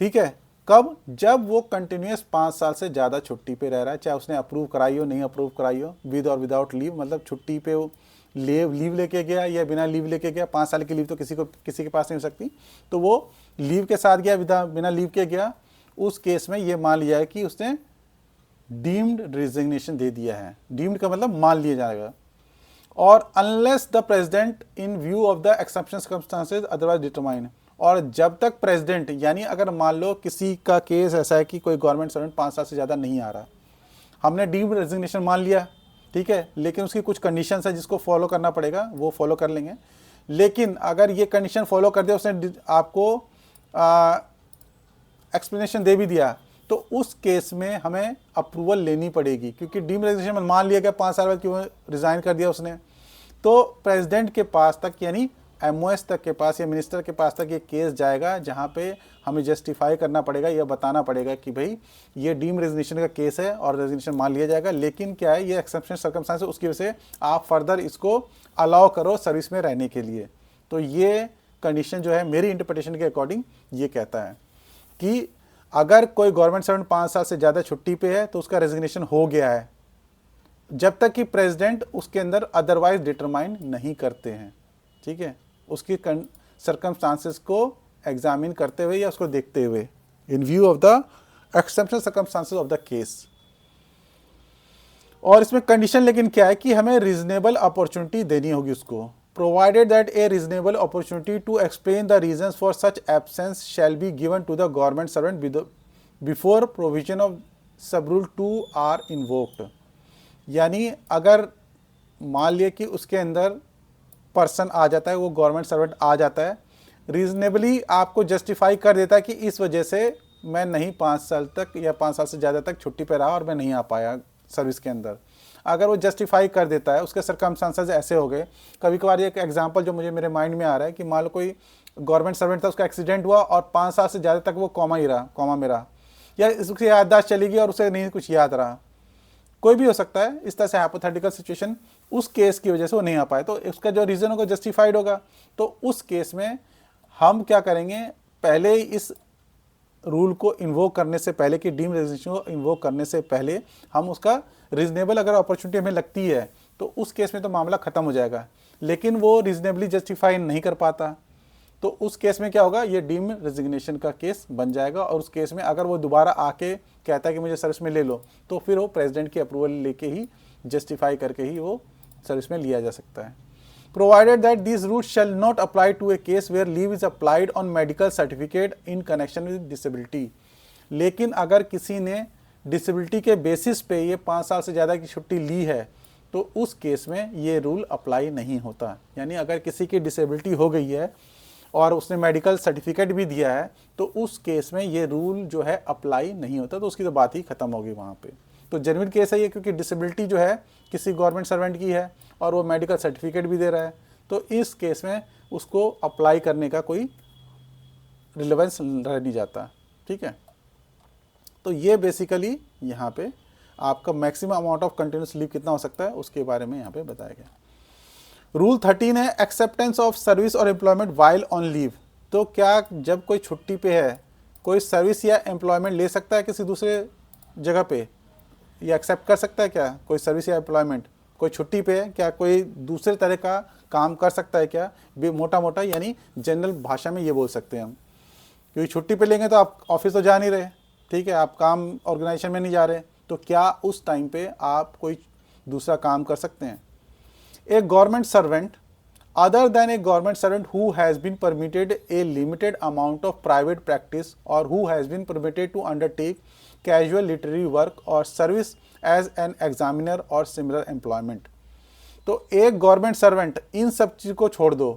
ठीक है, कब? जब वो कंटिन्यूस 5 साल से ज़्यादा छुट्टी पे रह रहा है, चाहे उसने अप्रूव कराई हो नहीं अप्रूव कराई हो, विद और विदाउट लीव, मतलब छुट्टी पे वो लीव लेके गया या बिना लीव लेके गया। 5 साल की लीव तो किसी के पास नहीं हो सकती, तो वो लीव के साथ गया बिना लीव के गया, उस केस में ये मान लिया है कि उसने डीम्ड रेजिग्नेशन दे दिया है। डीम्ड का मतलब मान लिया जाएगा। और unless the president in view of the exceptional circumstances otherwise determine, और जब तक प्रेसिडेंट, यानी अगर मान लो किसी का केस ऐसा है कि कोई गवर्नमेंट सर्वेंट 5 साल से ज़्यादा नहीं आ रहा, हमने डीम्ड रेजिग्नेशन मान लिया, ठीक है, लेकिन उसकी कुछ कंडीशंस है जिसको फॉलो करना पड़ेगा, वो फॉलो कर लेंगे। लेकिन अगर ये कंडीशन फॉलो कर दिया, उसने आपको एक्सप्लेनेशन दे भी दिया, तो उस केस में हमें अप्रूवल लेनी पड़ेगी, क्योंकि डीम्ड रेजिग्नेशन मान लिया गया 5 साल बाद क्यों रिज़ाइन कर दिया उसने, तो प्रेसिडेंट के पास तक यानी एमओएस तक के पास या मिनिस्टर के पास तक ये केस जाएगा, जहाँ पे हमें जस्टिफाई करना पड़ेगा या बताना पड़ेगा कि भाई ये डीम रेजिग्नेशन का केस है और रेजिग्नेशन मान लिया जाएगा, लेकिन क्या है ये एक्सेप्शनल सर्कमस्टांस है, उसकी वजह से आप फर्दर इसको अलाउ करो सर्विस में रहने के लिए। तो ये कंडीशन जो है मेरी इंटरप्रिटेशन के अकॉर्डिंग ये कहता है कि अगर कोई गवर्नमेंट सर्वेंट 5 साल से ज़्यादा छुट्टी पे है तो उसका रेजिग्नेशन हो गया है, जब तक कि प्रेसिडेंट उसके अंदर अदरवाइज डिटरमाइन नहीं करते हैं। ठीक है, उसकी सर्कमस्टांसेस को एग्जामिन करते हुए या उसको देखते हुए, इन view of the exceptional circumstances of the case. और इसमें कंडीशन लेकिन क्या है कि हमें रीजनेबल अपॉर्चुनिटी देनी होगी उसको, provided that a reasonable opportunity to explain the reasons for such absence shall be given to the government servant before provision of sub rule 2 are invoked. यानी अगर मान लिया कि उसके अंदर पर्सन आ जाता है, वो गवर्नमेंट सर्वेंट आ जाता है, रीजनेबली आपको जस्टिफाई कर देता है कि इस वजह से मैं नहीं 5 साल तक या 5 साल से ज़्यादा तक छुट्टी पे रहा और मैं नहीं आ पाया सर्विस के अंदर। अगर वो जस्टिफाई कर देता है, उसके सर्कमस्टांसेस ऐसे हो गए, कभी कभार एक एग्जांपल जो मेरे माइंड में आ रहा है कि मान लो कोई गवर्नमेंट सर्वेंट था, उसका एक्सीडेंट हुआ और 5 साल से ज़्यादा तक वो कोमा में रहा, या उसकी याददाश्त चली गई और उसे नहीं कुछ याद रहा, कोई भी हो सकता है इस तरह से हाइपोथेटिकल सिचुएशन, उस केस की वजह से वो नहीं आ पाए, तो उसका जो रीज़न होगा जस्टिफाइड होगा। तो उस केस में हम क्या करेंगे, पहले इस रूल को इन्वोक करने से पहले कि डीम रेजिग्नेशन को इन्वोक करने से पहले हम उसका रीजनेबल अगर अपॉर्चुनिटी हमें लगती है तो उस केस में तो मामला ख़त्म हो जाएगा, लेकिन वो रीजनेबली जस्टिफाई नहीं कर पाता, तो उस केस में क्या होगा, ये डीम रेजिग्नेशन का केस बन जाएगा। और उस केस में अगर वो दोबारा आके कहता है कि मुझे सर्विस में ले लो, तो फिर वो प्रेसिडेंट की अप्रूवल लेके ही जस्टिफाई करके ही वो सर्विस में लिया जा सकता है। Provided that this rule shall not apply to a case where leave is applied on medical certificate in connection with disability. लेकिन अगर किसी ने डिसेबिलिटी के बेसिस पे ये 5 साल से ज़्यादा की छुट्टी ली है, तो उस केस में ये रूल अप्लाई नहीं होता। यानी अगर किसी की डिसेबिलिटी हो गई है और उसने मेडिकल सर्टिफिकेट भी दिया है, तो उस केस में ये रूल जो है अप्लाई नहीं होता, तो उसकी तो बात ही ख़त्म होगी वहाँ पे। तो जेन्युइन केस है ये, क्योंकि डिसेबिलिटी जो है किसी गवर्नमेंट सर्वेंट की है और वो मेडिकल सर्टिफिकेट भी दे रहा है, तो इस केस में उसको अप्लाई करने का कोई रिलेवेंस रह नहीं जाता। ठीक है, तो ये बेसिकली यहाँ पे आपका maximum amount of continuous leave कितना हो सकता है उसके बारे में यहाँ पे बताया गया। रूल 13 है एक्सेप्टेंस ऑफ सर्विस और एम्प्लॉयमेंट वाइल ऑन लीव। तो क्या जब कोई छुट्टी पे है, कोई सर्विस या एम्प्लॉयमेंट ले सकता है किसी दूसरे जगह पे, या एक्सेप्ट कर सकता है क्या कोई सर्विस या एम्प्लॉयमेंट कोई छुट्टी पे है क्या, कोई दूसरे तरह का काम कर सकता है क्या, मोटा मोटा यानी जनरल भाषा में ये बोल सकते हैं हम। क्योंकि छुट्टी पे लेंगे तो आप ऑफिस तो जा नहीं रहे, ठीक है, आप काम ऑर्गेनाइजेशन में नहीं जा रहे, तो क्या उस टाइम पे आप कोई दूसरा काम कर सकते हैं। A government servant other than a government servant who has been permitted a limited amount of private practice or who has been permitted to undertake casual literary work or service as an examiner or similar employment। तो एक government servant, इन सब चीज़ को छोड़ दो,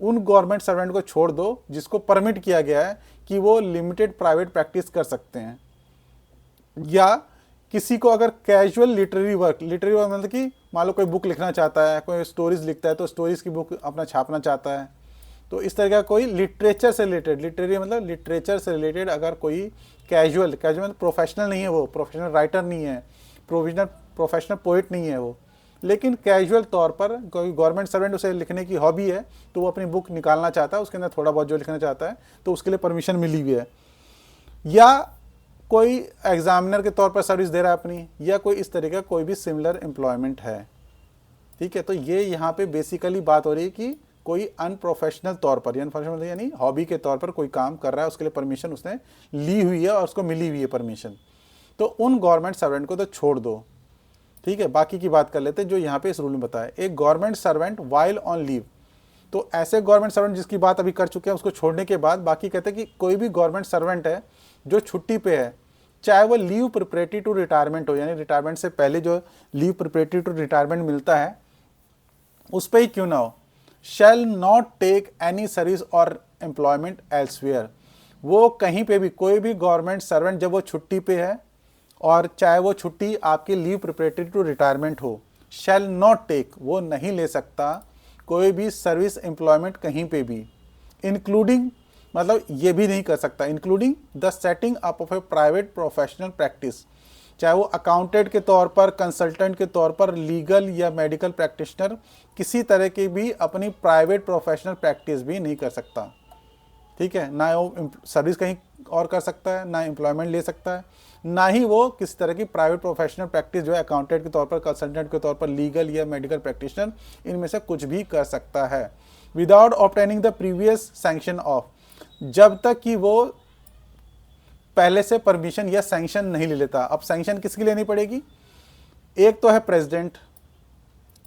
उन government servant को छोड़ दो जिसको परमिट किया गया है कि वो लिमिटेड प्राइवेट प्रैक्टिस कर सकते हैं, या किसी को अगर कैजुअल लिटरेरी वर्क मतलब कि मान लो कोई बुक लिखना चाहता है, कोई स्टोरीज लिखता है तो स्टोरीज की बुक अपना छापना चाहता है, तो इस तरह का कोई लिटरेचर से रिलेटेड, लिटरेरी मतलब लिटरेचर से रिलेटेड अगर कोई कैजुअल मतलब प्रोफेशनल नहीं है, वो प्रोफेशनल राइटर नहीं है, प्रोफेशनल पोइट नहीं है वो, लेकिन कैजुअल तौर पर कोई गवर्नमेंट सर्वेंट उसे लिखने की हॉबी है तो वो अपनी बुक निकालना चाहता है, उसके अंदर थोड़ा बहुत जो लिखना चाहता है तो उसके लिए परमिशन मिली हुई है, या कोई एग्जामिनर के तौर पर सर्विस दे रहा है अपनी, या कोई इस तरह का कोई भी सिमिलर एम्प्लॉयमेंट है, ठीक है। तो ये यहाँ पे बेसिकली बात हो रही है कि कोई अनप्रोफेशनल तौर पर यानी हॉबी के तौर पर कोई काम कर रहा है, उसके लिए परमिशन उसने ली हुई है और उसको मिली हुई है परमिशन, तो उन गवर्नमेंट सर्वेंट को तो छोड़ दो, ठीक है। बाकी की बात कर लेते हैं जो यहाँ पे इस रूल में बताया। एक government servant while on leave, तो ऐसे गवर्नमेंट सर्वेंट जिसकी बात अभी कर चुके हैं उसको छोड़ने के बाद बाकी कहते हैं कि कोई भी गवर्नमेंट सर्वेंट है जो छुट्टी पे है, चाहे वो लीव प्रिपरेटरी टू रिटायरमेंट हो, यानी रिटायरमेंट से पहले जो लीव प्रिपरेटरी टू रिटायरमेंट मिलता है उस पर ही क्यों ना हो, shall not take any service और एम्प्लॉयमेंट एल्सवेयर। वो कहीं पे भी, कोई भी गवर्नमेंट सर्वेंट जब वो छुट्टी पे है और चाहे वो छुट्टी आपकी लीव प्रिपरेटरी टू रिटायरमेंट हो, शैल नॉट टेक, वो नहीं ले सकता कोई भी सर्विस एम्प्लॉयमेंट कहीं पे भी, इंक्लूडिंग मतलब ये भी नहीं कर सकता, including the setting up of A private professional practice, चाहे वो अकाउंटेंट के तौर पर, कंसल्टेंट के तौर पर, लीगल या मेडिकल प्रैक्टिशनर, किसी तरह की भी अपनी प्राइवेट प्रोफेशनल प्रैक्टिस भी नहीं कर सकता, ठीक है। ना वो सर्विस कहीं और कर सकता है, ना एम्प्लॉयमेंट ले सकता है, ना ही वो किसी तरह की प्राइवेट प्रोफेशनल प्रैक्टिस जो है अकाउंटेंट के तौर पर, कंसल्टेंट के तौर पर, लीगल या मेडिकल प्रैक्टिशनर, इनमें से कुछ भी कर सकता है without obtaining the previous sanction of, जब तक कि वो पहले से परमिशन या सैंक्शन नहीं ले लेता। अब सैंक्शन किसकी लेनी पड़ेगी, एक तो है प्रेसिडेंट,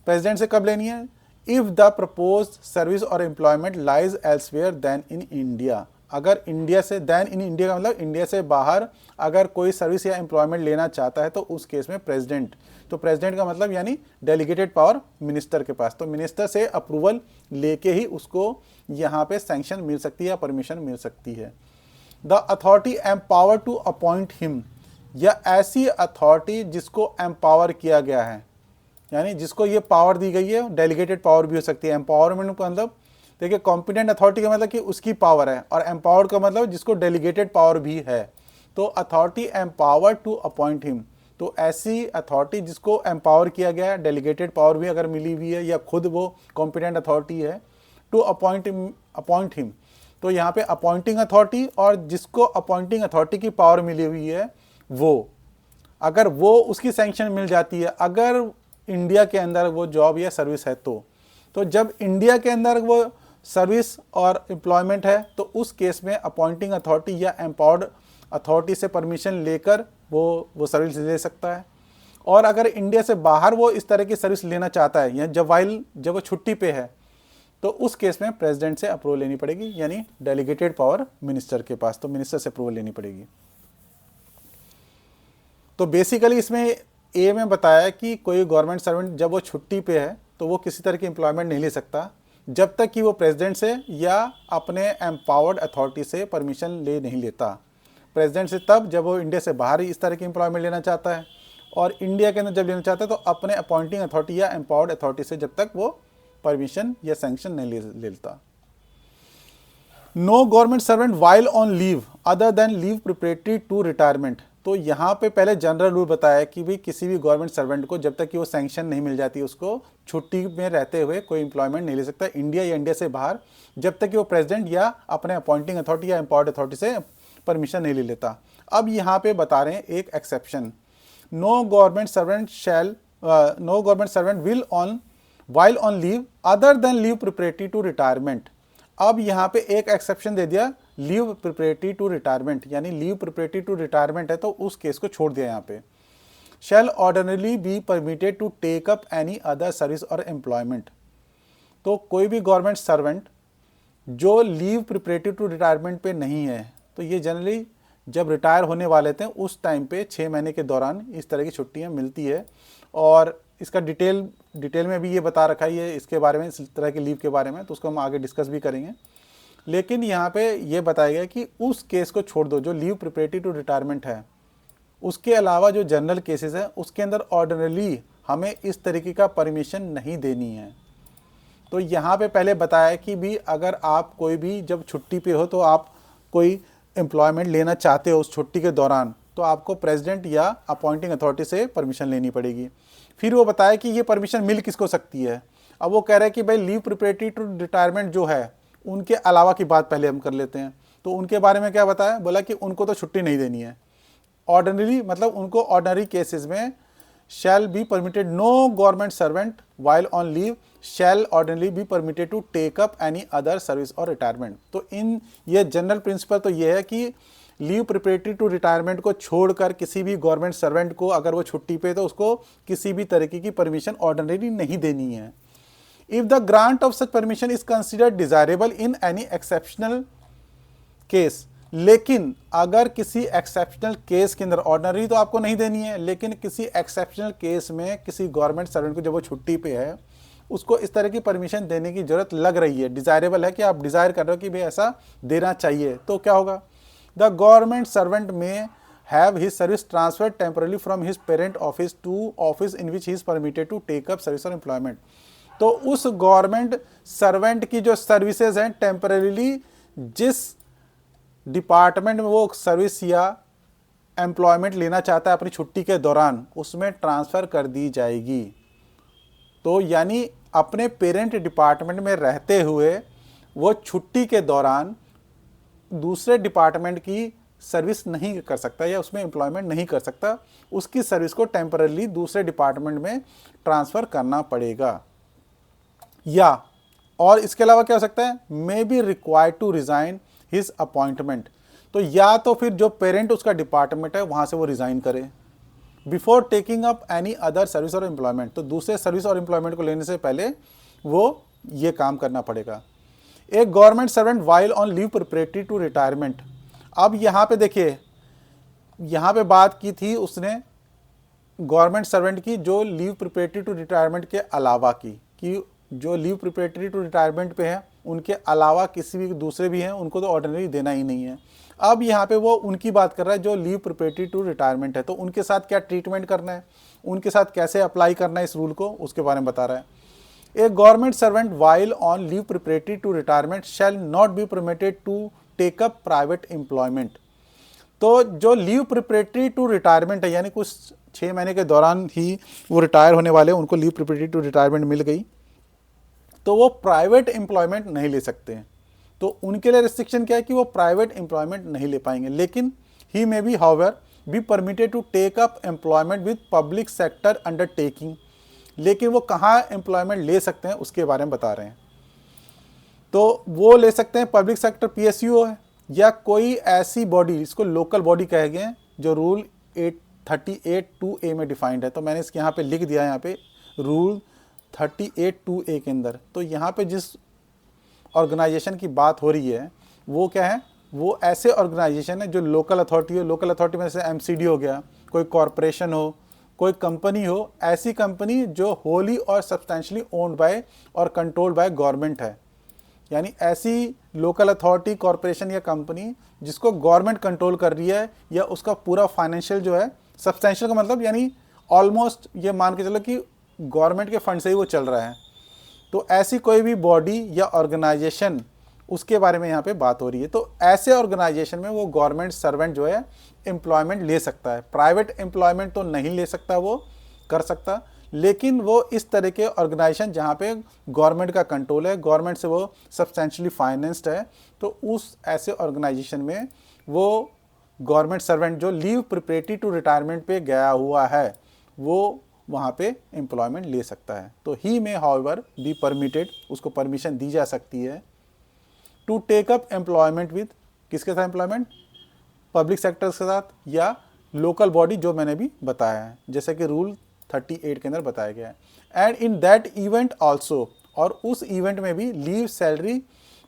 प्रेसिडेंट से कब लेनी है, इफ द प्रपोज्ड सर्विस और employment lies elsewhere than in India, अगर इंडिया से, देन इन इंडिया का मतलब इंडिया से बाहर अगर कोई सर्विस या एम्प्लॉयमेंट लेना चाहता है तो उस केस में प्रेसिडेंट, तो प्रेसिडेंट का मतलब यानी डेलीगेटेड पावर मिनिस्टर के पास, तो मिनिस्टर से अप्रूवल लेके ही उसको यहाँ पे सैंक्शन मिल सकती है या परमिशन मिल सकती है। The authority empower to appoint him, या ऐसी अथॉरिटी जिसको एम्पावर किया गया है, यानी जिसको ये पावर दी गई है, डेलीगेटेड पावर भी हो सकती है। एम्पावरमेंट का मतलब देखिए, कॉम्पिटेंट अथॉरिटी का मतलब कि उसकी पावर है, और एम्पावर्ड का मतलब जिसको डेलीगेटेड पावर भी है, तो authority empower to appoint him, तो ऐसी अथॉरिटी जिसको एम्पावर किया गया है, डेलीगेटेड पावर भी अगर मिली हुई है या खुद वो कॉम्पिटेंट अथॉरिटी है, टू अपॉइंट हिम, तो यहाँ पे अपॉइंटिंग अथॉरिटी और जिसको अपॉइंटिंग अथॉरिटी की पावर मिली हुई है वो, अगर वो उसकी सैंक्शन मिल जाती है, अगर इंडिया के अंदर वो जॉब या सर्विस है तो जब इंडिया के अंदर वो सर्विस और एम्प्लॉयमेंट है तो उस केस में अपॉइंटिंग अथॉरिटी या एम्पावर्ड अथॉरिटी से परमिशन लेकर वो सर्विस ले सकता है। और अगर इंडिया से बाहर वो इस तरह की सर्विस लेना चाहता है, या जब वो छुट्टी पे है, तो उस केस में प्रेसिडेंट से अप्रूवल लेनी पड़ेगी, यानी डेलीगेटेड पावर मिनिस्टर के पास, तो मिनिस्टर से अप्रूवल लेनी पड़ेगी। तो बेसिकली इसमें ए में बताया कि कोई गवर्नमेंट सर्वेंट जब वो छुट्टी पे है तो वो किसी तरह की एम्प्लॉयमेंट नहीं ले सकता जब तक कि वो प्रेसिडेंट से या अपने एम्पावर्ड अथॉरिटी से परमिशन ले नहीं लेता। प्रेसिडेंट से तब जब वो इंडिया से बाहर ही इस तरह की एम्प्लॉयमेंट लेना चाहता है, और इंडिया के अंदर जब लेना चाहता है तो अपने अपॉइंटिंग अथॉरिटी या एम्पावर्ड अथॉरिटी से जब तक वो परमिशन या सैंक्शन नहीं लेता। No government servant while on leave other than leave preparatory to retirement, तो यहाँ पे पहले जनरल रूल बताया कि भाई किसी भी गवर्नमेंट सर्वेंट को जब तक कि वो सैंक्शन नहीं मिल जाती उसको छुट्टी में रहते हुए कोई एम्प्लॉयमेंट नहीं ले सकता इंडिया या इंडिया से बाहर, जब तक कि वो प्रेसिडेंट या अपने अपॉइंटिंग अथॉरिटी या एम्पावर्ड अथॉरिटी से परमिशन नहीं ले लेता। अब यहाँ पे बता रहे हैं एक exception, no government servant shall no government servant will on while on leave other than leave preparatory to retirement. अब यहाँ पे एक एक्सेप्शन दे दिया, लीव प्रिपरेटरी टू रिटायरमेंट, यानी लीव प्रिपरेटरी टू रिटायरमेंट है तो उस केस को छोड़ दिया यहाँ पे। Shall ordinarily be permitted to take up any other service और एम्प्लॉयमेंट। तो कोई भी गवर्नमेंट सर्वेंट जो लीव प्रिपरेटरी टू रिटायरमेंट पे नहीं है, तो ये जनरली जब रिटायर होने वाले थे उस टाइम पे 6 महीने के दौरान इस तरह की छुट्टियां मिलती है। और इसका डिटेल में भी ये बता रखा है ये इसके बारे में, इस तरह के लीव के बारे में, तो उसको हम आगे डिस्कस भी करेंगे। लेकिन यहाँ पे ये बताया गया कि उस केस को छोड़ दो जो लीव प्रिपरेटरी टू रिटायरमेंट है, उसके अलावा जो जनरल केसेस हैं उसके अंदर ऑर्डिनरली हमें इस तरीके का परमिशन नहीं देनी है। तो यहाँ पे पहले बताया कि भी अगर आप कोई भी जब छुट्टी पे हो तो आप कोई एम्प्लॉयमेंट लेना चाहते हो उस छुट्टी के दौरान, तो आपको प्रेसिडेंट या अपॉइंटिंग अथॉरिटी से परमिशन लेनी पड़ेगी। फिर वो बताया कि ये परमिशन मिल किसको सकती है। अब वो कह रहे हैं कि भाई लीव प्रिपरेटरी टू रिटायरमेंट जो है उनके अलावा की बात पहले हम कर लेते हैं। तो उनके बारे में क्या बताया, बोला कि उनको तो छुट्टी नहीं देनी है। ऑर्डिनरी मतलब उनको ऑर्डिनरी केसेस में shall be permitted, no government servant while on leave shall ordinarily be permitted to take up any other service or retirement. तो इन ये जनरल प्रिंसिपल तो ये है कि लीव प्रिपरेटरी टू रिटायरमेंट को छोड़कर किसी भी गवर्नमेंट सर्वेंट को अगर वो छुट्टी पे तो उसको किसी भी तरीके की परमिशन ऑर्डिनरी नहीं देनी है। If the grant of such permission is considered desirable in any exceptional case, लेकिन अगर किसी एक्सेप्शनल केस के अंदर, ऑर्डिनरी तो आपको नहीं देनी है, लेकिन किसी एक्सेप्शनल केस में किसी गवर्नमेंट सर्वेंट को जब वो छुट्टी पे है उसको इस तरह की परमिशन देने की जरूरत लग रही है, डिजायरेबल है कि आप डिजायर कर रहे हो कि भाई ऐसा देना चाहिए, तो क्या होगा, the government servant may have his service transferred temporarily from his parent office to office in which he is permitted to take up service और एम्प्लॉयमेंट। तो उस गवर्नमेंट सर्वेंट की जो सर्विसेज हैं टेम्पररीली जिस डिपार्टमेंट में वो सर्विस या एम्प्लॉयमेंट लेना चाहता है अपनी छुट्टी के दौरान, उसमें ट्रांसफ़र कर दी जाएगी। तो यानी अपने पेरेंट डिपार्टमेंट में रहते हुए वो छुट्टी के दौरान दूसरे डिपार्टमेंट की सर्विस नहीं कर सकता या उसमें एम्प्लॉयमेंट नहीं कर सकता, उसकी सर्विस को टेम्पररी दूसरे डिपार्टमेंट में ट्रांसफ़र करना पड़ेगा। या और इसके अलावा क्या हो सकता है, may be required to resign his appointment. तो या तो फिर जो पेरेंट उसका डिपार्टमेंट है वहाँ से वो रिज़ाइन करे before taking up any other service और एम्प्लॉयमेंट। तो दूसरे सर्विस और एम्प्लॉयमेंट को लेने से पहले वो ये काम करना पड़ेगा। एक government servant while on leave preparatory to retirement. अब यहाँ पे देखिए, यहाँ पे बात की थी उसने गवर्नमेंट सर्वेंट की जो लीव प्रिपरेटरी टू रिटायरमेंट के अलावा की, कि जो लीव प्रिपरेटरी टू रिटायरमेंट पे है उनके अलावा किसी भी दूसरे भी हैं उनको तो ऑर्डिनरी देना ही नहीं है। अब यहाँ पे वो उनकी बात कर रहा है जो लीव प्रिपरेटरी टू रिटायरमेंट है, तो उनके साथ क्या ट्रीटमेंट करना है, उनके साथ कैसे अप्लाई करना है इस रूल को, उसके बारे में बता रहा है। A government servant while on leave preparatory to retirement shall not be permitted to take up private employment. तो जो लीव प्रिपरेटरी टू रिटायरमेंट है, यानी कुछ 6 महीने के दौरान ही वो रिटायर होने वाले, उनको लीव प्रिपरेटरी टू रिटायरमेंट मिल गई, तो वो प्राइवेट एम्प्लॉयमेंट नहीं ले सकते हैं। तो उनके लिए रिस्ट्रिक्शन क्या है कि वो प्राइवेट एम्प्लॉयमेंट नहीं ले पाएंगे, लेकिन he may be however be permitted to take up employment with public sector undertaking. लेकिन वो कहाँ एम्प्लॉयमेंट ले सकते हैं उसके बारे में बता रहे हैं। तो वो ले सकते हैं पब्लिक सेक्टर PSU है या कोई ऐसी बॉडी, इसको लोकल बॉडी कहे गए हैं, जो रूल 38(2)A में डिफाइंड है। तो मैंने इसके यहाँ पे लिख दिया है, यहाँ पे रूल 38(2)A के अंदर। तो यहाँ पे जिस ऑर्गेनाइजेशन की बात हो रही है वो क्या है, वो ऐसे ऑर्गेनाइजेशन है जो लोकल अथॉरिटी हो। लोकल अथॉरिटी में जैसे MCD हो गया, कोई कॉरपोरेशन हो, कोई कंपनी हो, ऐसी कंपनी जो होली और सब्सटेंशियली ओन्ड बाय और कंट्रोल्ड बाय गवर्नमेंट है। यानी ऐसी लोकल अथॉरिटी, कॉरपोरेशन या कंपनी जिसको गवर्नमेंट कंट्रोल कर रही है या उसका पूरा फाइनेंशियल जो है, सब्सटेंशियल का मतलब यानी ऑलमोस्ट ये मान के चलो कि गवर्नमेंट के फंड से ही वो चल रहा है। तो ऐसी कोई भी बॉडी या ऑर्गेनाइजेशन, उसके बारे में यहाँ पे बात हो रही है। तो ऐसे ऑर्गेनाइजेशन में वो गवर्नमेंट सर्वेंट जो है एम्प्लॉयमेंट ले सकता है। प्राइवेट एम्प्लॉयमेंट तो नहीं ले सकता, वो कर सकता, लेकिन वो इस तरह के ऑर्गेनाइजेशन जहाँ पे गवर्नमेंट का कंट्रोल है, गवर्नमेंट से वो सब्सटेंशियली फाइनेंस्ड है, तो उस ऐसे ऑर्गेनाइजेशन में वो गवर्नमेंट सर्वेंट जो लीव प्रिपरेटरी टू रिटायरमेंट पे गया हुआ है, वो वहाँ पे एम्प्लॉयमेंट ले सकता है। तो he may however be permitted, उसको परमिशन दी जा सकती है to take up employment with, किसके साथ एम्प्लॉयमेंट, पब्लिक सेक्टर्स के साथ या लोकल बॉडी जो मैंने भी बताया है, जैसे कि रूल 38 के अंदर बताया गया है। And in that event also, और उस इवेंट में भी leave salary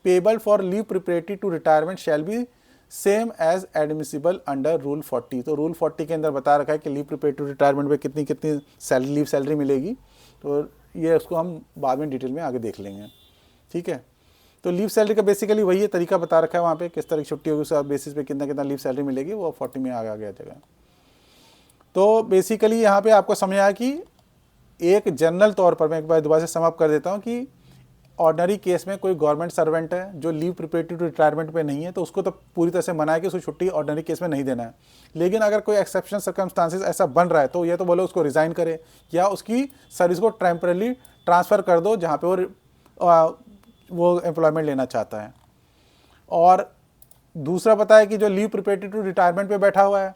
payable for leave preparatory to retirement shall be same as admissible under rule 40। तो रूल 40 के अंदर बता रखा है कि लीव प्रिपरेटरी टू रिटायरमेंट में कितनी कितनी सैलरी, लीव सैलरी मिलेगी। तो ये उसको हम बाद में डिटेल में आगे देख लेंगे, ठीक है। तो लीव सैलरी का बेसिकली वही है, तरीका बता रखा है वहाँ पे, किस तरह की छुट्टी होगी, उस बेसिस पे कितना कितना लीव सैलरी मिलेगी, वो 40 में आ गया जगह। तो बेसिकली यहाँ पे आपको समझ आया कि एक जनरल तौर पर, मैं एक बार दोबारा से समाप्त कर देता हूँ कि ऑर्डनरी केस में कोई गवर्नमेंट सर्वेंट है जो लीव प्रिपरेटरी टू रिटायरमेंट पे नहीं है, तो उसको तो पूरी तरह से मना है कि उसको छुट्टी ऑर्डनरी केस में नहीं देना है। लेकिन अगर कोई एक्सेप्शनल सर्कमस्टांसेस ऐसा बन रहा है तो ये तो बोलो उसको रिज़ाइन करे या उसकी सर्विस को टेम्पररी ट्रांसफ़र कर दो जहाँ पे वो एम्प्लॉयमेंट लेना चाहता है। और दूसरा पता है कि जो लीव प्रिपरेटरी टू रिटायरमेंट पे बैठा हुआ है,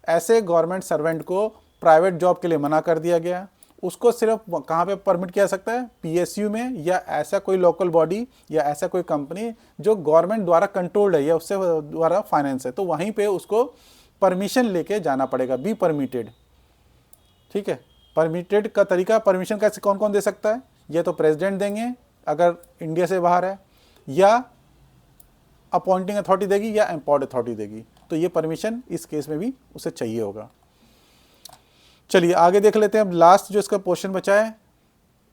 ऐसे गवर्नमेंट सर्वेंट को प्राइवेट जॉब के लिए मना कर दिया गया। उसको सिर्फ कहाँ पे परमिट किया सकता है, पीएसयू में, या ऐसा कोई लोकल बॉडी या ऐसा कोई कंपनी जो गवर्नमेंट द्वारा कंट्रोल्ड है या उससे द्वारा फाइनेंस है, तो वहीं पे उसको परमिशन लेके जाना पड़ेगा, बी परमिटेड, ठीक है। परमिटेड का तरीका, परमिशन कैसे कौन कौन दे सकता है, ये तो प्रेसिडेंट देंगे अगर इंडिया से बाहर है, या अपॉइंटिंग अथॉरिटी देगी या एम्पावर्ड अथॉरिटी देगी। तो ये परमिशन इस केस में भी उसे चाहिए होगा। चलिए आगे देख लेते हैं। अब लास्ट जो इसका पोर्शन बचा है,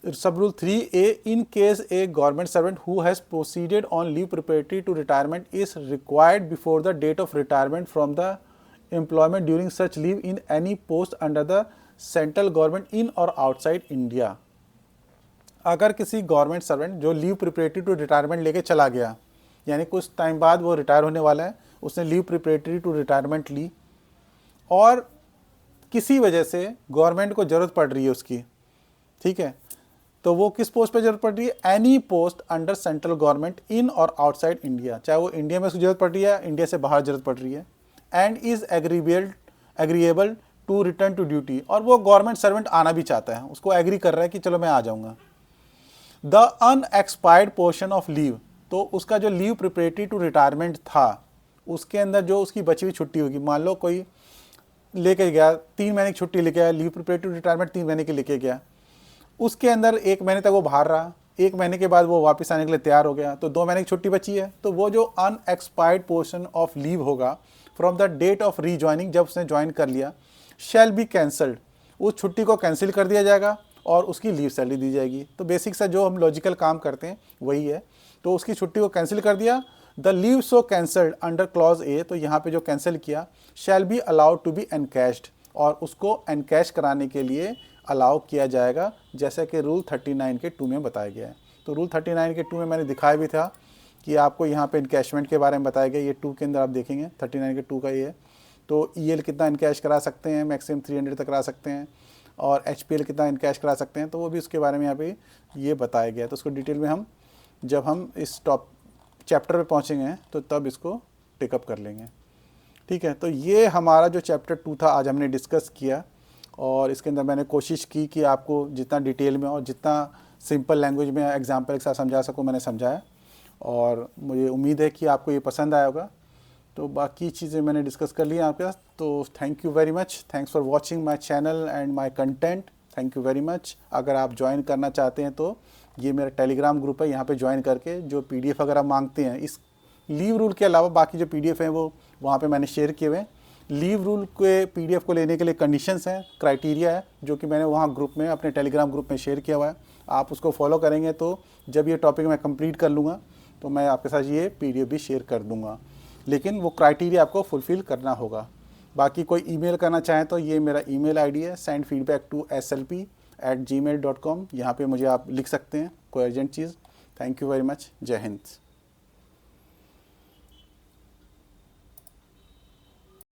sub rule 3A, in case a government servant who has proceeded on leave preparatory to retirement is required before the date of retirement from the employment during such leave in any post under the central government in or outside India. अगर किसी government servant जो leave preparatory to retirement लेके चला गया, यानी कुछ time बाद वो रिटायर होने वाला है, उसने लीव प्रिपरेटरी टू रिटायरमेंट ली और किसी वजह से गवर्नमेंट को ज़रूरत पड़ रही है उसकी, ठीक है, तो वो किस पोस्ट पे ज़रूरत पड़ रही है, any post under central government in or outside India, चाहे वो इंडिया में उसकी ज़रूरत पड़ रही है, इंडिया से बाहर ज़रूरत पड़ रही है, and is agreeable to return to duty, और वो गवर्नमेंट सर्वेंट आना भी चाहता है, उसको एग्री कर रहा है कि चलो मैं आ जाऊँगा। The unexpired portion of leave, तो उसका जो लीव प्रिपरेटरी टू रिटायरमेंट था उसके अंदर जो उसकी बची हुई छुट्टी होगी, मान लो कोई लेके गया 3 महीने की छुट्टी लेके आया, लीव प्रिपरेटरी टू रिटायरमेंट 3 महीने की लेके गया, उसके अंदर 1 महीने तक वो बाहर रहा, 1 महीने के बाद वो वापस आने के लिए तैयार हो गया, तो 2 महीने की छुट्टी बची है, तो वो जो अनएक्सपायर्ड पोर्शन ऑफ लीव होगा from the date of rejoining, जब उसने ज्वाइन कर लिया, शैल बी कैंसल्ड, उस छुट्टी को कैंसिल कर दिया जाएगा और उसकी लीव सैलरी दी जाएगी। तो बेसिक सा जो हम लॉजिकल काम करते हैं वही है। तो उसकी छुट्टी को कैंसिल कर दिया, the leave so cancelled under clause A, तो यहाँ पे जो कैंसिल किया, shall be allowed to be encashed, और उसको एनकैश कराने के लिए अलाउ किया जाएगा, जैसा कि रूल 39 के 2 में बताया गया है। तो रूल 39 के 2 में मैंने दिखाया भी था कि आपको यहाँ पे इनकैशमेंट के बारे में बताया गया, ये 2 के अंदर आप देखेंगे 39 के 2 का ये है। तो ईएल कितना इनकैश करा सकते हैं, मैक्सिमम 300 तक करा सकते हैं, और एचपीएल कितना इनकैश करा सकते हैं, तो वो भी उसके बारे में यहाँ पे ये बताया गया है। तो उसको डिटेल में हम जब हम इस चैप्टर पे पहुँचेंगे तो तब इसको टेकअप कर लेंगे, ठीक है। तो ये हमारा जो चैप्टर 2 था आज हमने डिस्कस किया, और इसके अंदर मैंने कोशिश की कि आपको जितना डिटेल में और जितना सिंपल लैंग्वेज में एग्जाम्पल के साथ समझा सकूँ मैंने समझाया, और मुझे उम्मीद है कि आपको ये पसंद आया होगा। तो बाकी चीज़ें मैंने डिस्कस कर ली हैं आपके साथ। तो thank you very much, thanks for watching my channel and my content, thank you very much. अगर आप ज्वाइन करना चाहते हैं तो ये मेरा टेलीग्राम ग्रुप है, यहाँ पे ज्वाइन करके जो पीडीएफ अगर आप मांगते हैं, इस लीव रूल के अलावा बाकी जो पीडीएफ हैं वो वहाँ पे मैंने शेयर किए हुए हैं। लीव रूल के पीडीएफ को लेने के लिए कंडीशंस हैं, क्राइटेरिया है, जो कि मैंने वहाँ ग्रुप में अपने टेलीग्राम ग्रुप में शेयर किया हुआ है। आप उसको फॉलो करेंगे तो जब ये टॉपिक मैं कंप्लीट कर लूँगा तो मैं आपके साथ ये पीडीएफ भी शेयर कर दूँगा, लेकिन वो क्राइटेरिया आपको फुलफ़िल करना होगा। बाकी कोई ईमेल करना चाहें तो ये मेरा ईमेल आईडी है sendfeedback@slp@gmail.com, यहाँ पे मुझे आप लिख सकते हैं कोई urgent cheese. Thank you very much, जय हिंद।